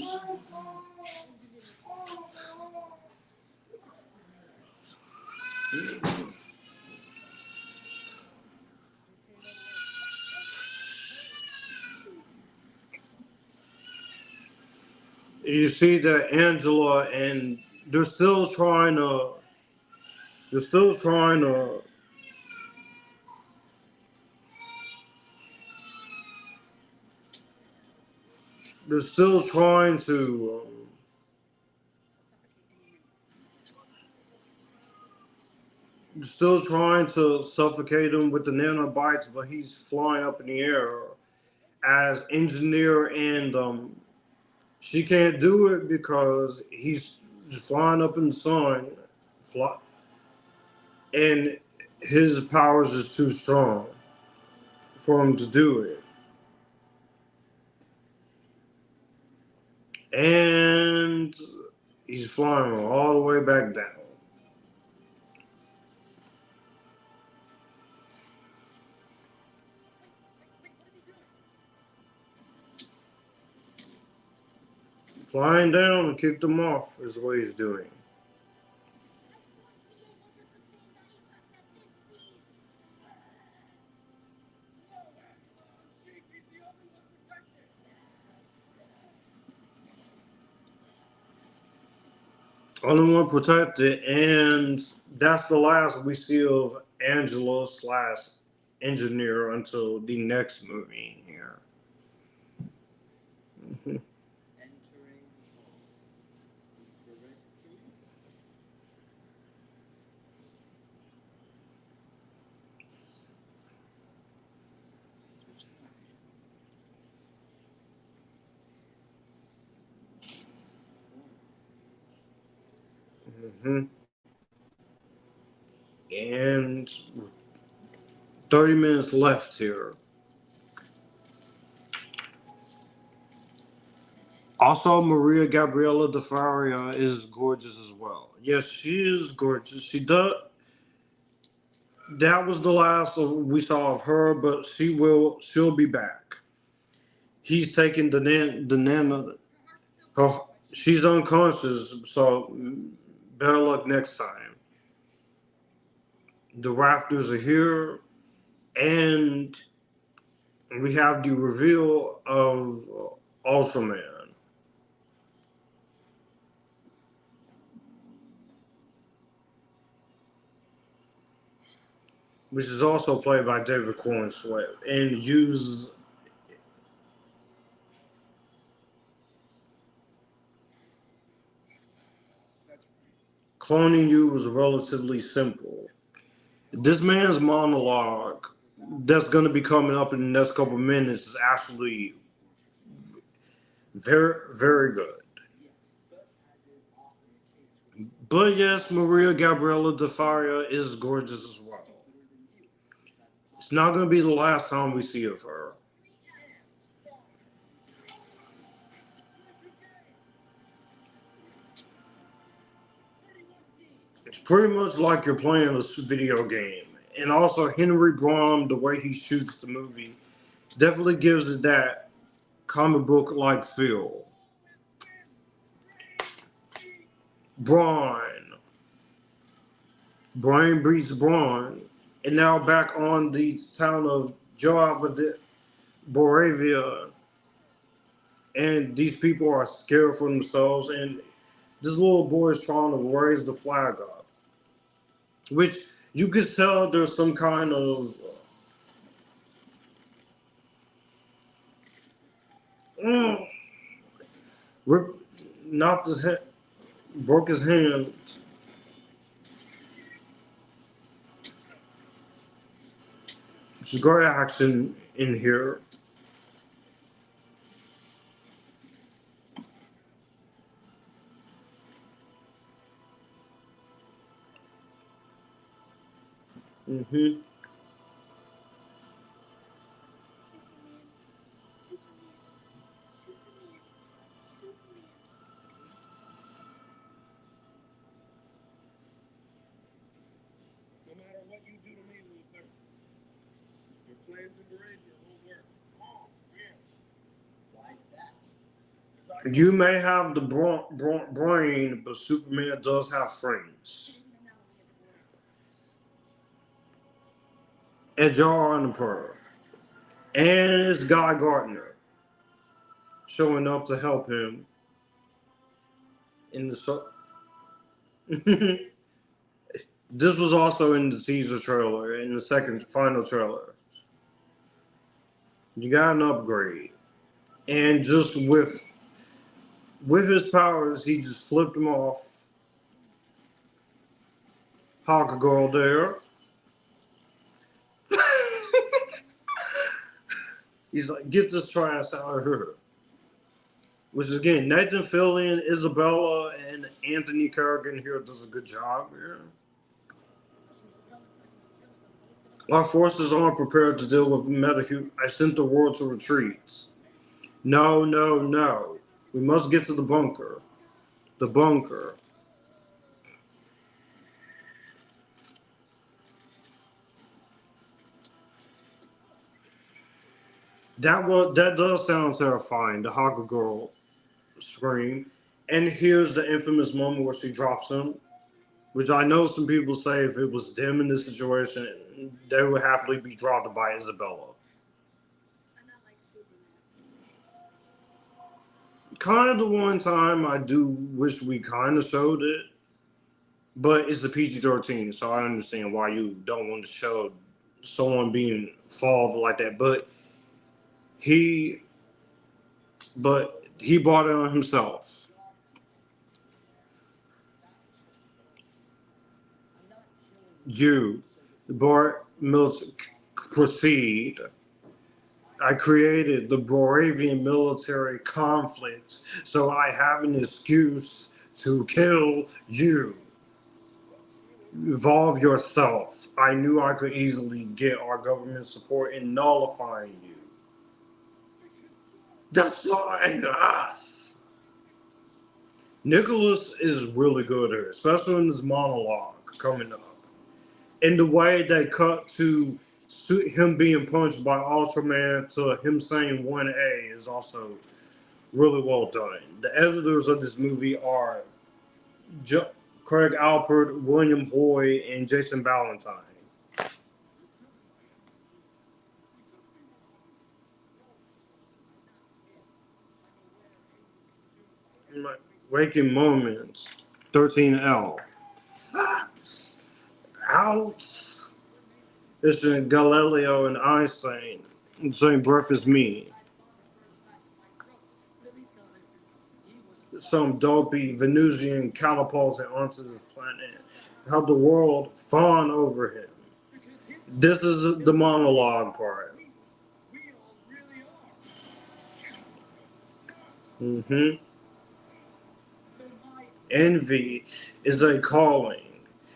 A: You see that Angela and they're still trying to. They're still trying to. They're still trying to. Still trying to suffocate him with the nanobites, but he's flying up in the air as engineer, and she can't do it because he's flying up in the sun, and his powers is too strong for him to do it. And he's flying all the way back down. Flying down and kicked him off is what he's doing. Only one protected, and that's the last we see of Angela / engineer until the next movie here. And 30 minutes left here. Also, Maria Gabriela de Faria is gorgeous as well. Yes, she is gorgeous. She does. That was the last we saw of her, but she'll be back. He's taking the nana. Oh, she's unconscious, so better luck next time. The rafters are here, and we have the reveal of Ultraman, which is also played by David Corenswet, and uses cloning you was relatively simple. This man's monologue that's going to be coming up in the next couple of minutes is actually very, very good. But yes, Maria Gabriela de Faria is gorgeous as well. It's not going to be the last time we see of her. It's pretty much like you're playing a video game. And also, Henry Brom, the way he shoots the movie, definitely gives it that comic book like feel. Brawn. Brain beats Brawn. And now back on the town of Boravia. And these people are scared for themselves. And this little boy is trying to raise the flag up. Which you could tell there's some kind of rip, knocked his head, broke his hand. Some great action in here. Mm-hmm.
C: No matter what you do to me, Luthor, your plans in Arabia won't work. Oh, yeah. Why is that?
A: You may have the brain, but Superman does have friends. Edgar and the Pearl. And it's Guy Gardner showing up to help him in the. This was also in the teaser trailer, in the second final trailer. You got an upgrade. And just with his powers, he just flipped him off. Hawk Girl there. He's like, get this trash out of here. Which is, again, Nathan Fillion, Isabella, and Anthony Kerrigan here does a good job here. Our forces aren't prepared to deal with metahuman. I sent the world to retreat. No, no, no. We must get to the bunker. The bunker. That does sound terrifying. The Hawker Girl scream. And here's the infamous moment where she drops him, which I know some people say if it was them in this situation, they would happily be dropped by Isabella. Kind of the one time I do wish we kind of showed it, but it's the PG-13, so I understand why you don't want to show someone being followed like that. But he brought it on himself. You, Bart Mills, proceed. I created the Moravian military conflict, so I have an excuse to kill you. Evolve yourself. I knew I could easily get our government support in nullifying you. Destroying us. Nicholas is really good here, especially in his monologue coming up. And the way they cut to him being punched by Ultraman to him saying 1A is also really well done. The editors of this movie are Craig Alpert, William Hoy, and Jason Ballantyne. Waking Moments, 13L. Ouch! It's in Galileo and Einstein. Same breath as me. Some dopey Venusian catapulted onto this planet. How the world fawn over him. This is the monologue part. Mm-hmm. Envy is a calling.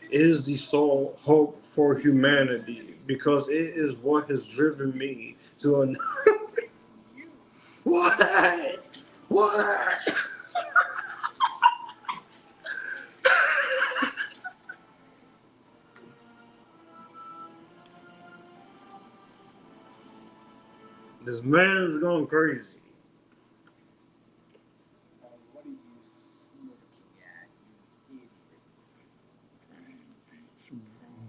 A: It is the sole hope for humanity because it is what has driven me to a what? What? This man is going crazy.
C: What are you looking at, you idiot?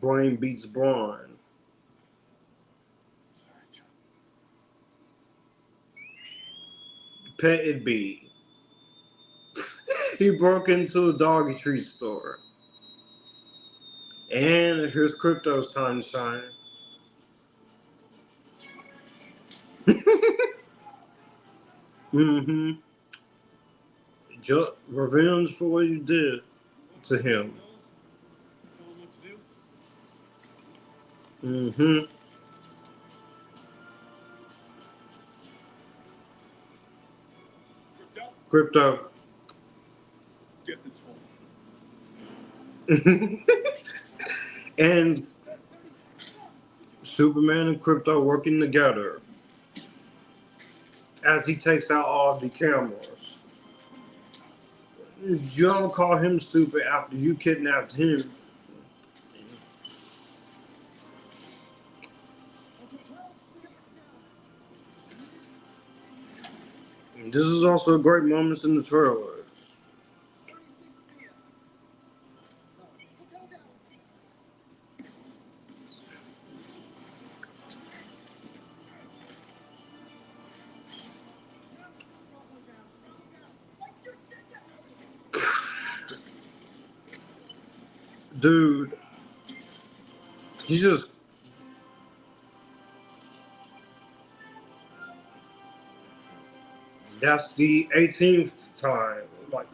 A: Brain beats brawn. Petted bee. He broke into a doggy treat store. And here's Krypto's time to shine. Mm-hmm. Revenge for what you did to him. Mm-hmm. Krypto.
C: Get the toy.
A: And Superman and Krypto working together as he takes out all the cameras. You don't call him stupid after you kidnapped him. This is also a great moments in the trailers. Dude, he just that's the 18th time. Like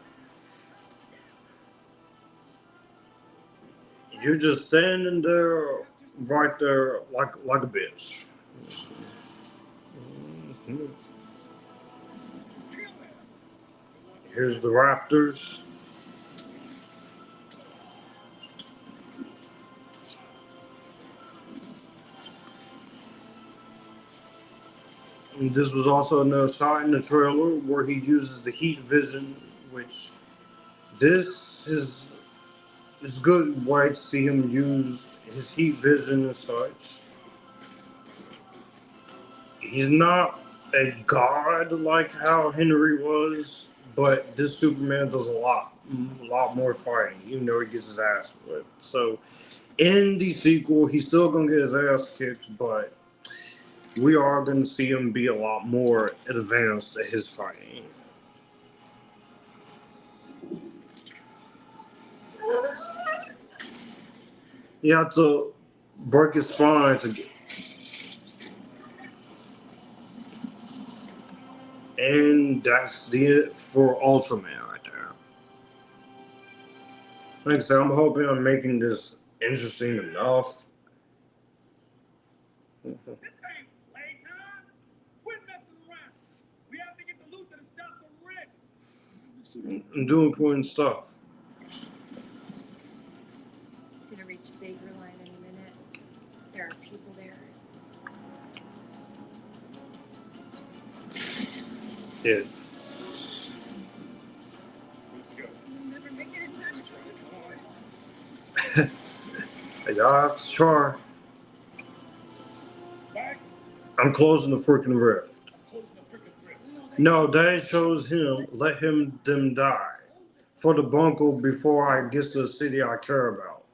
A: you're just standing there, right there, like a bitch. Mhm. Here's the Raptors. And this was also another shot in the trailer where he uses the heat vision, which this is it's good way to see him use his heat vision and such. He's not a god like how Henry was, but this Superman does a lot more fighting, even though he gets his ass whipped. So in the sequel, he's still gonna get his ass kicked, but we are gonna see him be a lot more advanced at his fighting. He had to break his spine to get. And that's it for Ultraman right there. Like I said, I'm hoping I'm making this interesting enough.
C: This ain't playtime. Quit messing around. We have to get the Luthor to stop the wreck.
A: I'm doing important stuff.
D: It's gonna reach Baker Line any minute. There are people there.
A: Yeah.
C: Let's go.
A: I have to try.
C: Max,
A: I'm closing the freaking rift.
C: closing the freaking grip.
A: No, Dad shows him, let them die. For the bunker before I get to the city I care about.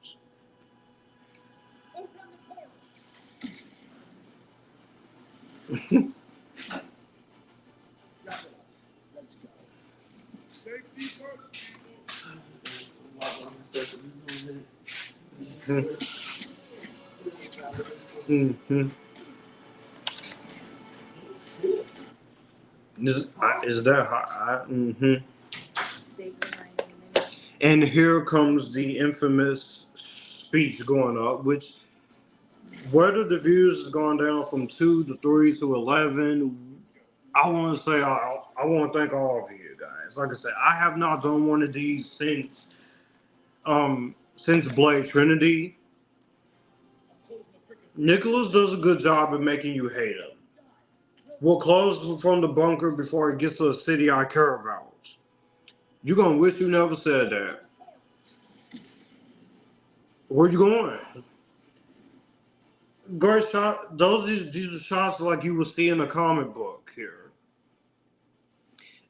C: Open the port. Let's go. Safety first, people.
A: Mm-hmm. Is that high? Mm-hmm.
D: Bigger line in a minute.
A: And here comes the infamous speech going up, which whether the views has gone down from 2 to 3 to 11, I want to say I want to thank all of you guys. Like I said, I have not done one of these since Blade Trinity. Nicholas does a good job at making you hate him. We'll close from the bunker before it gets to a city I care about. You're gonna wish you never said that. Where you going? Great shot. These are shots like you would see in a comic book here.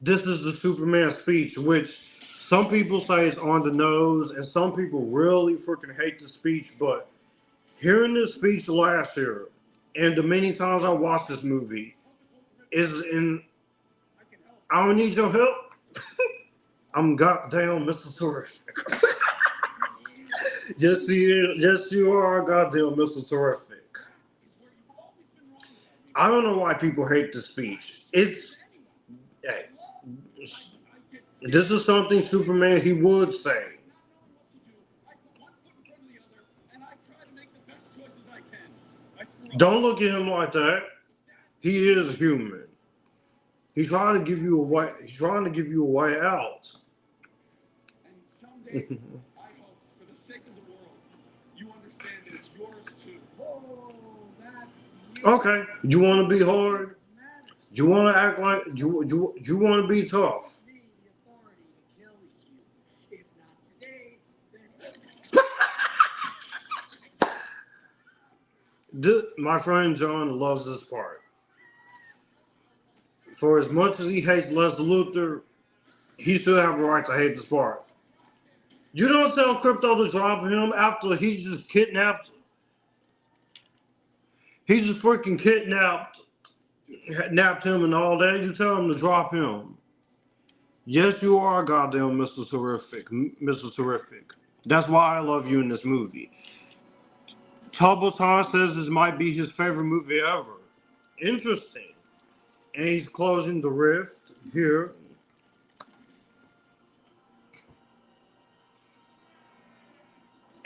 A: This is the Superman speech, which some people say is on the nose, and some people really freaking hate the speech. But hearing this speech last year, and the many times I watched this movie, is in. I don't need your help. I'm goddamn Mr. Terrific. Yes, you are goddamn Mr. Terrific. I don't know why people hate the speech. Hey, this is something Superman he would say. Don't look at him like that. He is human. He's trying to give you a way. He's trying to give you a way out.
C: And someday, I hope, for the sake of the world, you understand that it's yours too. Oh, that's
A: Okay. You want to be hard? You want to act like you want to be tough?
B: The authority to kill you. If not today, then
A: My friend John loves this part. For as much as he hates Lex Luthor, he should have a right to hate this part. You don't tell Krypto to drop him after he just kidnapped. He just freaking kidnapped him and all that. You tell him to drop him. Yes, you are goddamn Mr. Terrific. Mr. Terrific. That's why I love you in this movie. Tubbleton says this might be his favorite movie ever. Interesting. And he's closing the rift here.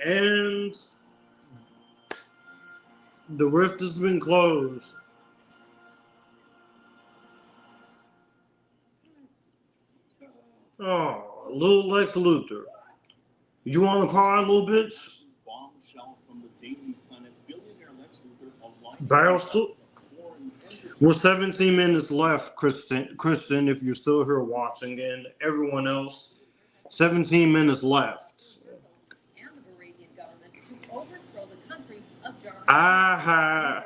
A: And the rift has been closed. Oh, little Lex Luthor. You want to cry a little bit?
E: Bombshell from the Daily Planet, billionaire Lex Luthor
A: Barrel with 17 minutes left, Kristen, if you're still here watching, and everyone else, 17 minutes left.
F: And the Moravian government to overthrow the country of Germany.
A: Aha.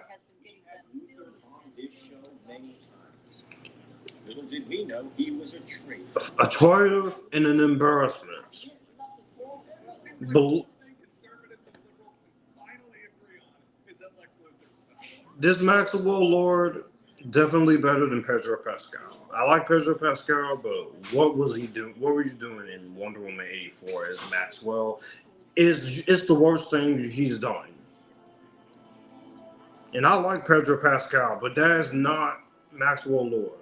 E: Luthor on this show many times. Little did we know he was a traitor.
A: A traitor and an embarrassment. This Maxwell Lord, definitely better than Pedro Pascal. I like Pedro Pascal, but what was he doing? What were you doing in Wonder Woman 84 as Maxwell? It's the worst thing he's done. And I like Pedro Pascal, but that is not Maxwell Lord.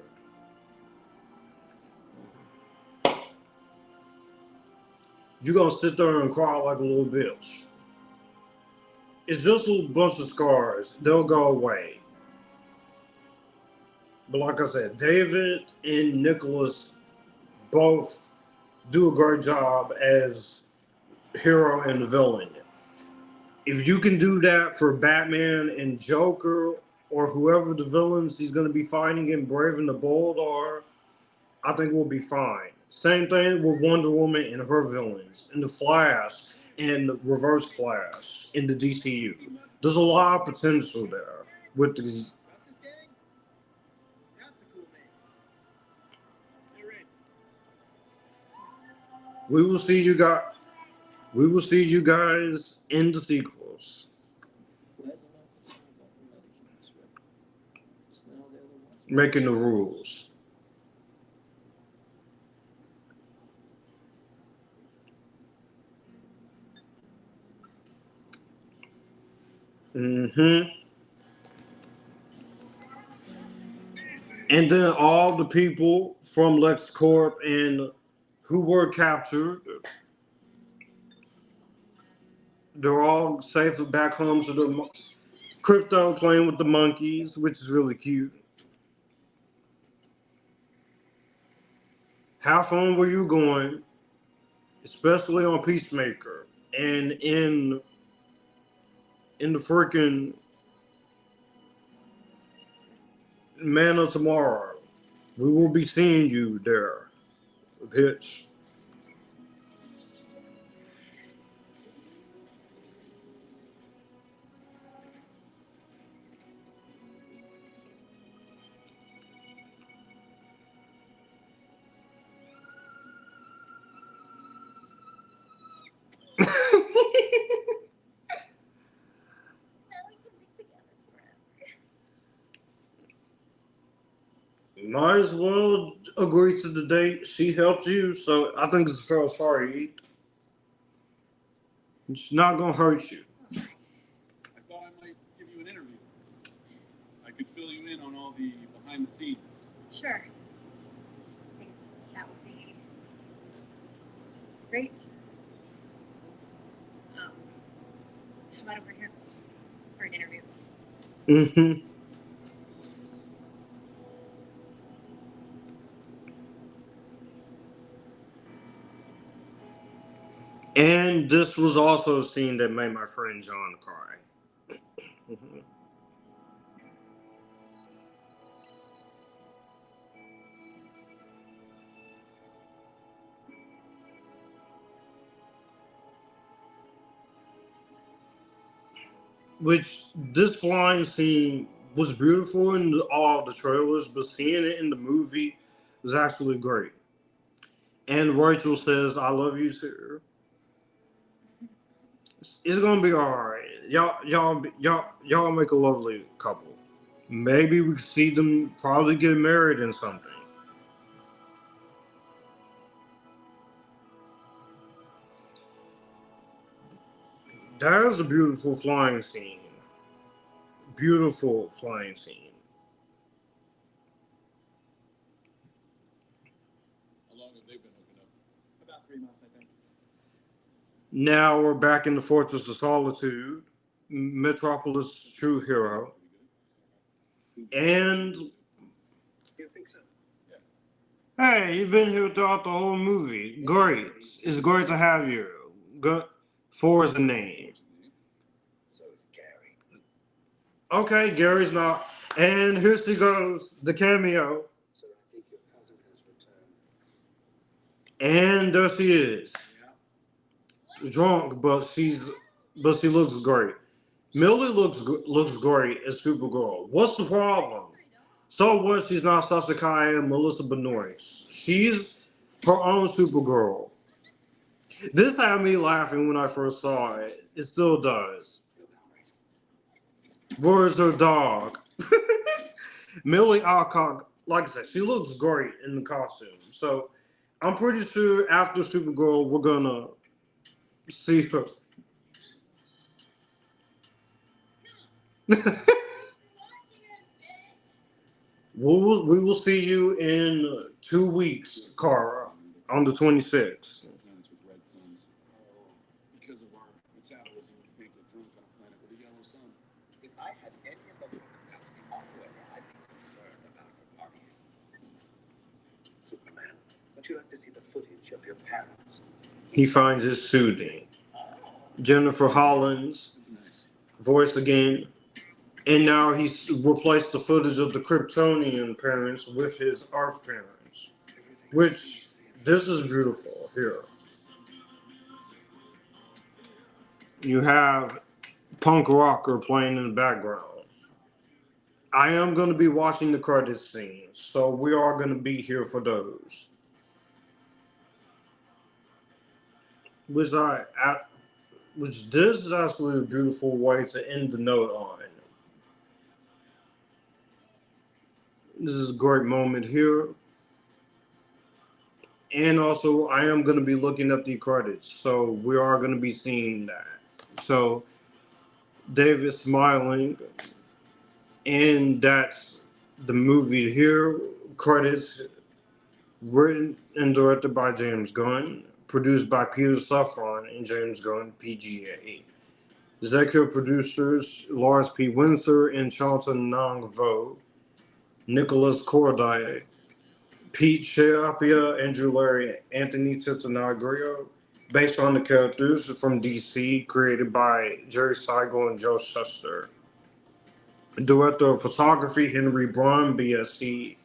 A: You're going to sit there and cry like a little bitch. It's just a bunch of scars. They'll go away. But like I said, David and Nicholas both do a great job as hero and villain. If you can do that for Batman and Joker or whoever the villains he's going to be fighting in Brave and the Bold are, I think we'll be fine. Same thing with Wonder Woman and her villains. And The Flash and Reverse Flash in the DCU. There's a lot of potential there with these.
C: Got this gang? That's a cool name. They're in.
A: We will see you guys. We will see you guys in the sequels. Making the rules. Mm-hmm. And then all the people from LexCorp and who were captured, they're all safe back home to the Krypto playing with the monkeys, which is really cute. How fun were you going, especially on Peacemaker and in the freaking Man of Tomorrow? We will be seeing you there, bitch. Might as well agree to the date. She helped you, so I think it's a fair sorry. It's not gonna hurt you.
C: I thought I might give you an interview. I could fill you in on all the behind the scenes.
D: Sure. I think that would be great. How about over here for an interview?
A: Mm-hmm. And this was also a scene that made my friend John cry. Mhm. Which this flying scene was beautiful in all the trailers, but seeing it in the movie was actually great. And Rachel says, "I love you too." It's gonna be alright. Y'all make a lovely couple. Maybe we could see them probably get married in something. That is a beautiful flying scene. Beautiful flying scene.
C: How long have they been hooking up?
E: About 3 months, I think.
A: Now we're back in the Fortress of Solitude, Metropolis' true hero. And
E: You think so?
A: hey, you've been here throughout the whole movie. Great. It's great to have you. Four is the name.
E: So is Gary.
A: Okay, Gary's not. And here she goes, the cameo.
E: So I think your cousin has returned.
A: And there she is. Drunk, but she looks great. Millie looks great as Supergirl. What's the problem? So what? She's not Sasha Kai and Melissa Benoist. She's her own Supergirl. This had me laughing when I first saw it. It still does. Where's her dog? Millie Alcock, like I said, she looks great in the costume. So I'm pretty sure after Supergirl, we're gonna see her. We will see you in 2 weeks, Kara, on the 26th.
C: Planets with red suns. Because of our metabolism, we can't get drunk on a planet with a yellow sun.
E: If I had any emotional capacity whatsoever, I'd be concerned about her party. Superman, don't you like to see the footage of your parents?
A: He finds it soothing. Jennifer Hollins, voice again. And now he's replaced the footage of the Kryptonian parents with his Earth parents. Which, this is beautiful here. You have punk rocker playing in the background. I am going to be watching the credit scenes, so we are going to be here for those. Which which this is actually a beautiful way to end the note on. This is a great moment here. And also, I am going to be looking up the credits, so we are going to be seeing that. So, David smiling, and that's the movie here. Credits written and directed by James Gunn, produced by Peter Safran and James Gunn, PGA. Executive producers Lars P. Winther and Charlton Nong Vo, Nicholas Corday, Pete Chiapia, Andrew Larry, Anthony Titanogario, based on the characters from DC, created by Jerry Siegel and Joe Shuster. Director of photography Henry Braun, BSC.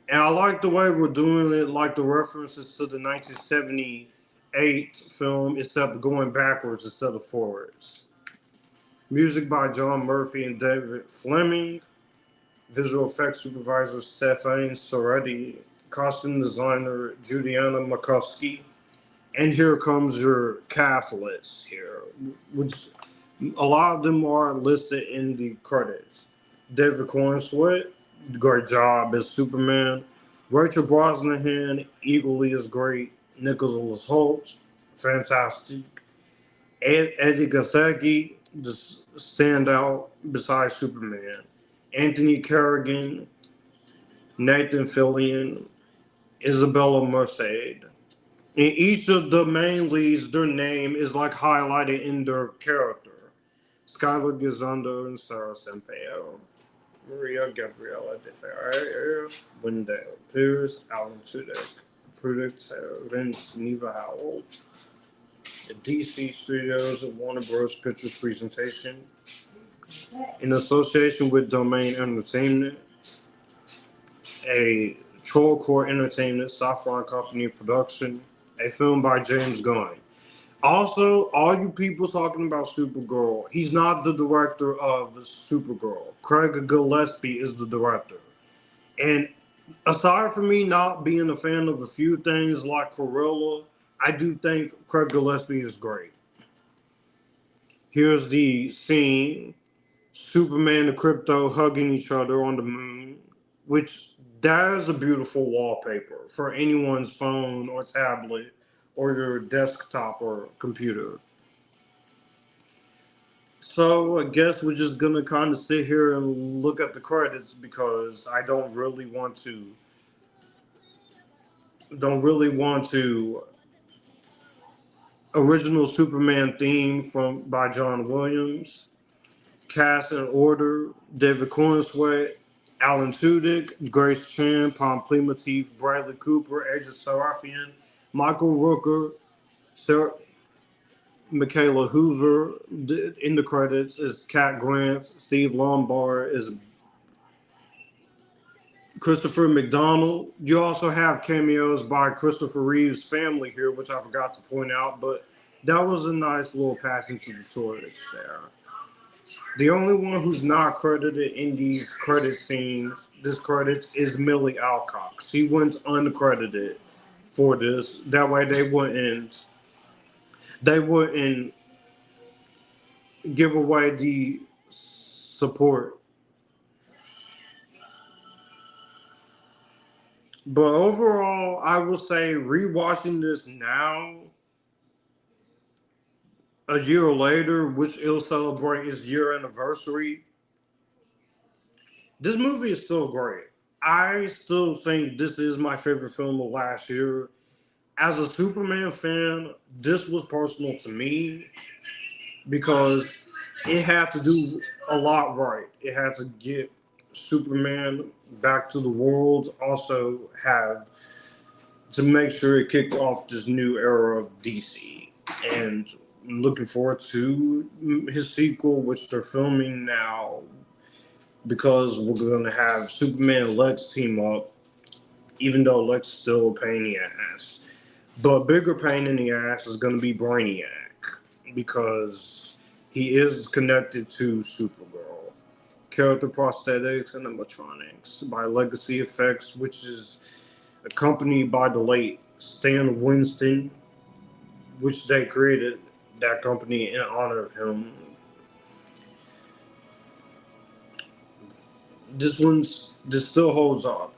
A: And I like the way we're doing it, like the references to the 1978 film, except going backwards instead of forwards. Music by John Murphy and David Fleming. Visual effects supervisor Stefan Soretti. Costume designer Juliana Makovsky. And here comes your cast list here, which a lot of them are listed in the credits. David Corenswet, great job as Superman. Rachel Brosnahan, equally as great. Nicholas Holt, fantastic. Eddie Gazzaghi, just stand out besides Superman. Anthony Kerrigan, Nathan Fillion, Isabella Merced. In each of the main leads, their name is like highlighted in their character. Skylar Gizondo and Sarah Sampaio. Maria Gabriela De Ferreira, Wendell Pierce, Alan Tudyk, Prudix, Vince Neva Howell. The DC Studios of Warner Bros. Pictures presentation. In association with Domain Entertainment, a Trollcore Entertainment Safran Company production, a film by James Gunn. Also, all you people talking about Supergirl, he's not the director of Supergirl. Craig Gillespie is the director. And aside from me not being a fan of a few things like Cruella, I do think Craig Gillespie is great. Here's the scene. Superman and Krypto hugging each other on the moon, which that is a beautiful wallpaper for anyone's phone or tablet or your desktop or computer. So I guess we're just gonna kind of sit here and look at the credits because I don't really want to original Superman theme by John Williams. Cast in order: David Corenswet, Alan Tudyk, Grace Chan, Pompley Matif, Bradley Cooper, Aja Sarafian, Michael Rooker, Sarah, Michaela Hoover. In the credits is Cat Grant. Steve Lombard is Christopher McDonald. You also have cameos by Christopher Reeve's family here, which I forgot to point out, but that was a nice little passing to the torch there. The only one who's not credited in these credit scenes, this credits, is Millie Alcock. She went uncredited for this. That way they wouldn't give away the support. But overall, I will say rewatching this now, a year later, which it'll celebrate its year anniversary, this movie is still great. I still think this is my favorite film of last year. As a Superman fan, this was personal to me because it had to do a lot right. It had to get Superman back to the world, also have to make sure it kicked off this new era of DC. And I'm looking forward to his sequel, which they're filming now, because we're going to have Superman and Lex team up, even though Lex is still a pain in the ass. But bigger pain in the ass is going to be Brainiac. because he is connected to Supergirl. Character prosthetics and animatronics by Legacy Effects, which is accompanied by the late Stan Winston, which they created that company in honor of him. This still holds up.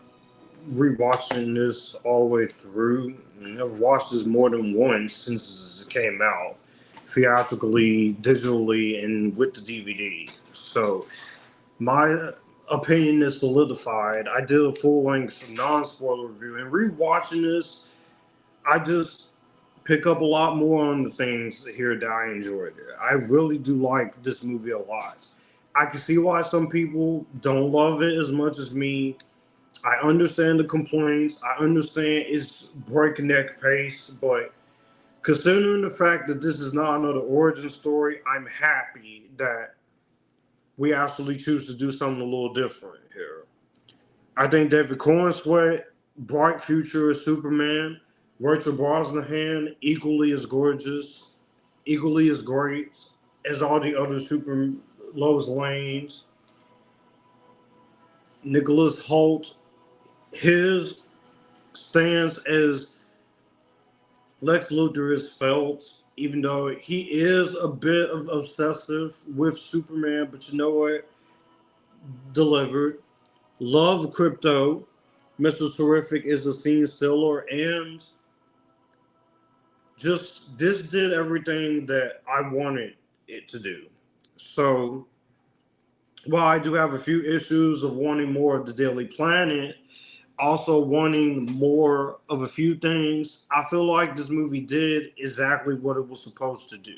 A: Rewatching this all the way through, and I've watched this more than once since it came out, theatrically, digitally, and with the DVD. So my opinion is solidified. I did a full-length non-spoiler review, and rewatching this, I just pick up a lot more on the things here that I enjoyed. I really do like this movie a lot. I can see why some people don't love it as much as me. I understand the complaints. I understand it's breakneck pace, but considering the fact that this is not another origin story, I'm happy that we actually choose to do something a little different here. I think David Corenswet, bright future as Superman, Rachel Brosnahan, equally as gorgeous, equally as great as all the other Super Lois Lanes. Nicholas Hoult, his stance as Lex Luthor is felt, even though he is a bit of obsessive with Superman, but you know what? Delivered. Love Krypto. Mr. Terrific is a scene stiller, and just this did everything that I wanted it to do. So while I do have a few issues of wanting more of the Daily Planet, also wanting more of a few things, I feel like this movie did exactly what it was supposed to do.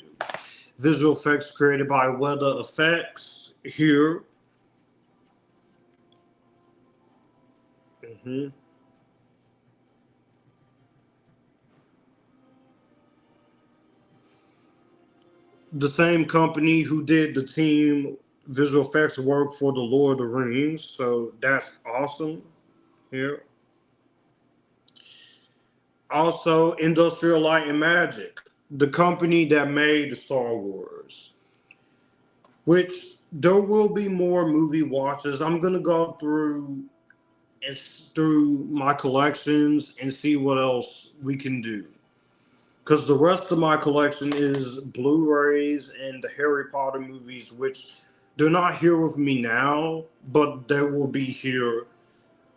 A: Visual effects created by Weather Effects here. Mm-hmm. The same company who did the team visual effects work for the Lord of the Rings, so that's awesome here. Also, Industrial Light and Magic, the company that made Star Wars, which there will be more movie watches. I'm gonna go through my collections and see what else we can do. Because the rest of my collection is Blu-rays and the Harry Potter movies, which they're not here with me now, but they will be here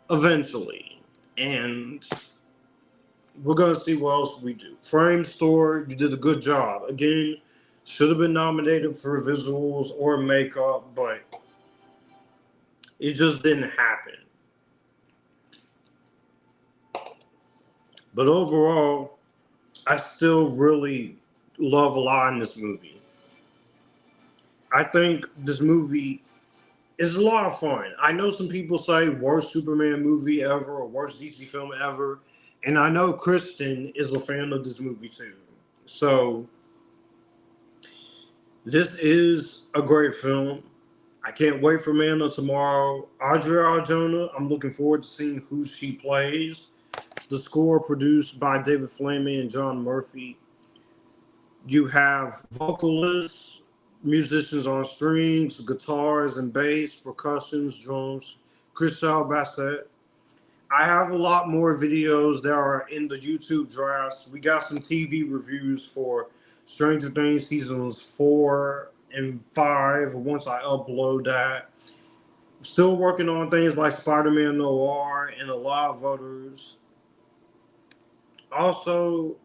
A: eventually. And we're going to see what else we do. Frame Store, you did a good job. Again, should have been nominated for visuals or makeup, but it just didn't happen. But overall, I still really love a lot in this movie. I think this movie is a lot of fun. I know some people say worst Superman movie ever or worst DC film ever, and I know Kristen is a fan of this movie too. So this is a great film. I can't wait for Man of Tomorrow. Audrey Arjona, I'm looking forward to seeing who she plays. The score produced by David Flamey and John Murphy. You have vocalists, musicians on strings, guitars and bass, percussions, drums, Christelle Bassett. I have a lot more videos that are in the YouTube drafts. We got some TV reviews for Stranger Things seasons 4 and 5 once I upload that. Still working on things like Spider-Man Noir and a lot of others. Also,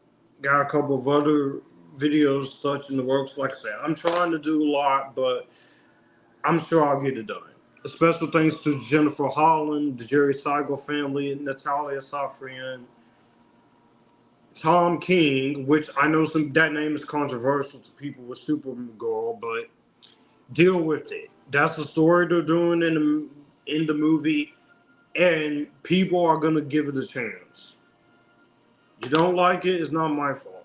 A: got a couple of other videos such in the works. Like I said, I'm trying to do a lot, but I'm sure I'll get it done. A special thanks to Jennifer Holland, the Jerry Siegel family, Natalia Safran, Tom King, which I know that name is controversial to people with Supergirl, but deal with it. That's the story they're doing in the movie, and people are gonna give it a chance. You don't like it, it's not my fault.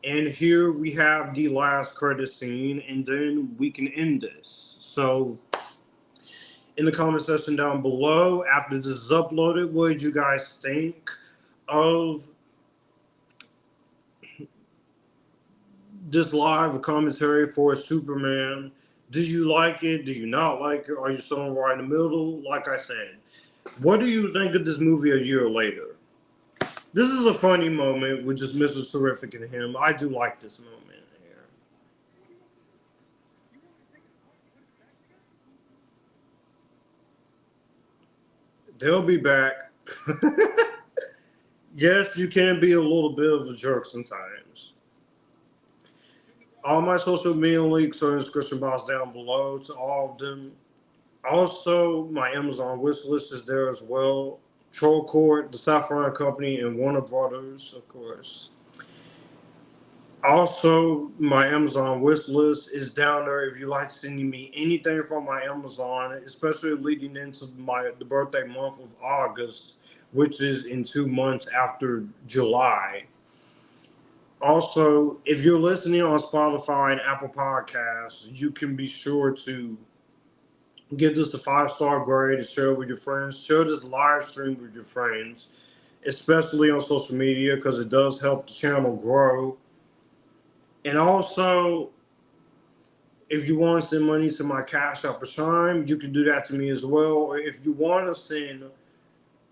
A: And here we have the last credit scene, and then we can end this. So, in the comment section down below, after this is uploaded, what did you guys think of this live commentary for Superman. Did you like it? Do you not like it? Are you somewhere right in the middle? Like I said, what do you think of this movie a year later? This is a funny moment with just Mr. Terrific and him. I do like this moment here. They'll be back. Yes, you can be a little bit of a jerk sometimes. All my social media links are in the description box down below to all of them. Also, my Amazon wish list is there as well. Troll Court, the Sapphire Company, and Warner Brothers, of course. Also, my Amazon wish list is down there if you like sending me anything from my Amazon, especially leading into the birthday month of August, which is in 2 months after July. Also, if you're listening on Spotify and Apple Podcasts, you can be sure to give this a 5-star grade and share it with your friends. Share this live stream with your friends, especially on social media, because it does help the channel grow. And also, if you want to send money to my Cash App or Chime, you can do that to me as well. Or if you want to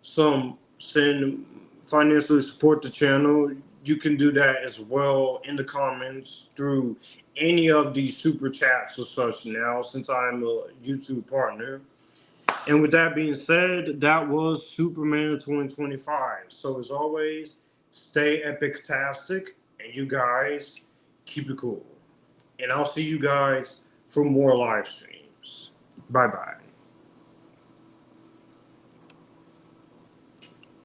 A: send financially support the channel, you can do that as well in the comments through any of these super chats or such now, since I'm a YouTube partner. And with that being said, that was Superman 2025. So as always, stay epictastic, and you guys keep it cool. And I'll see you guys for more live streams. Bye-bye.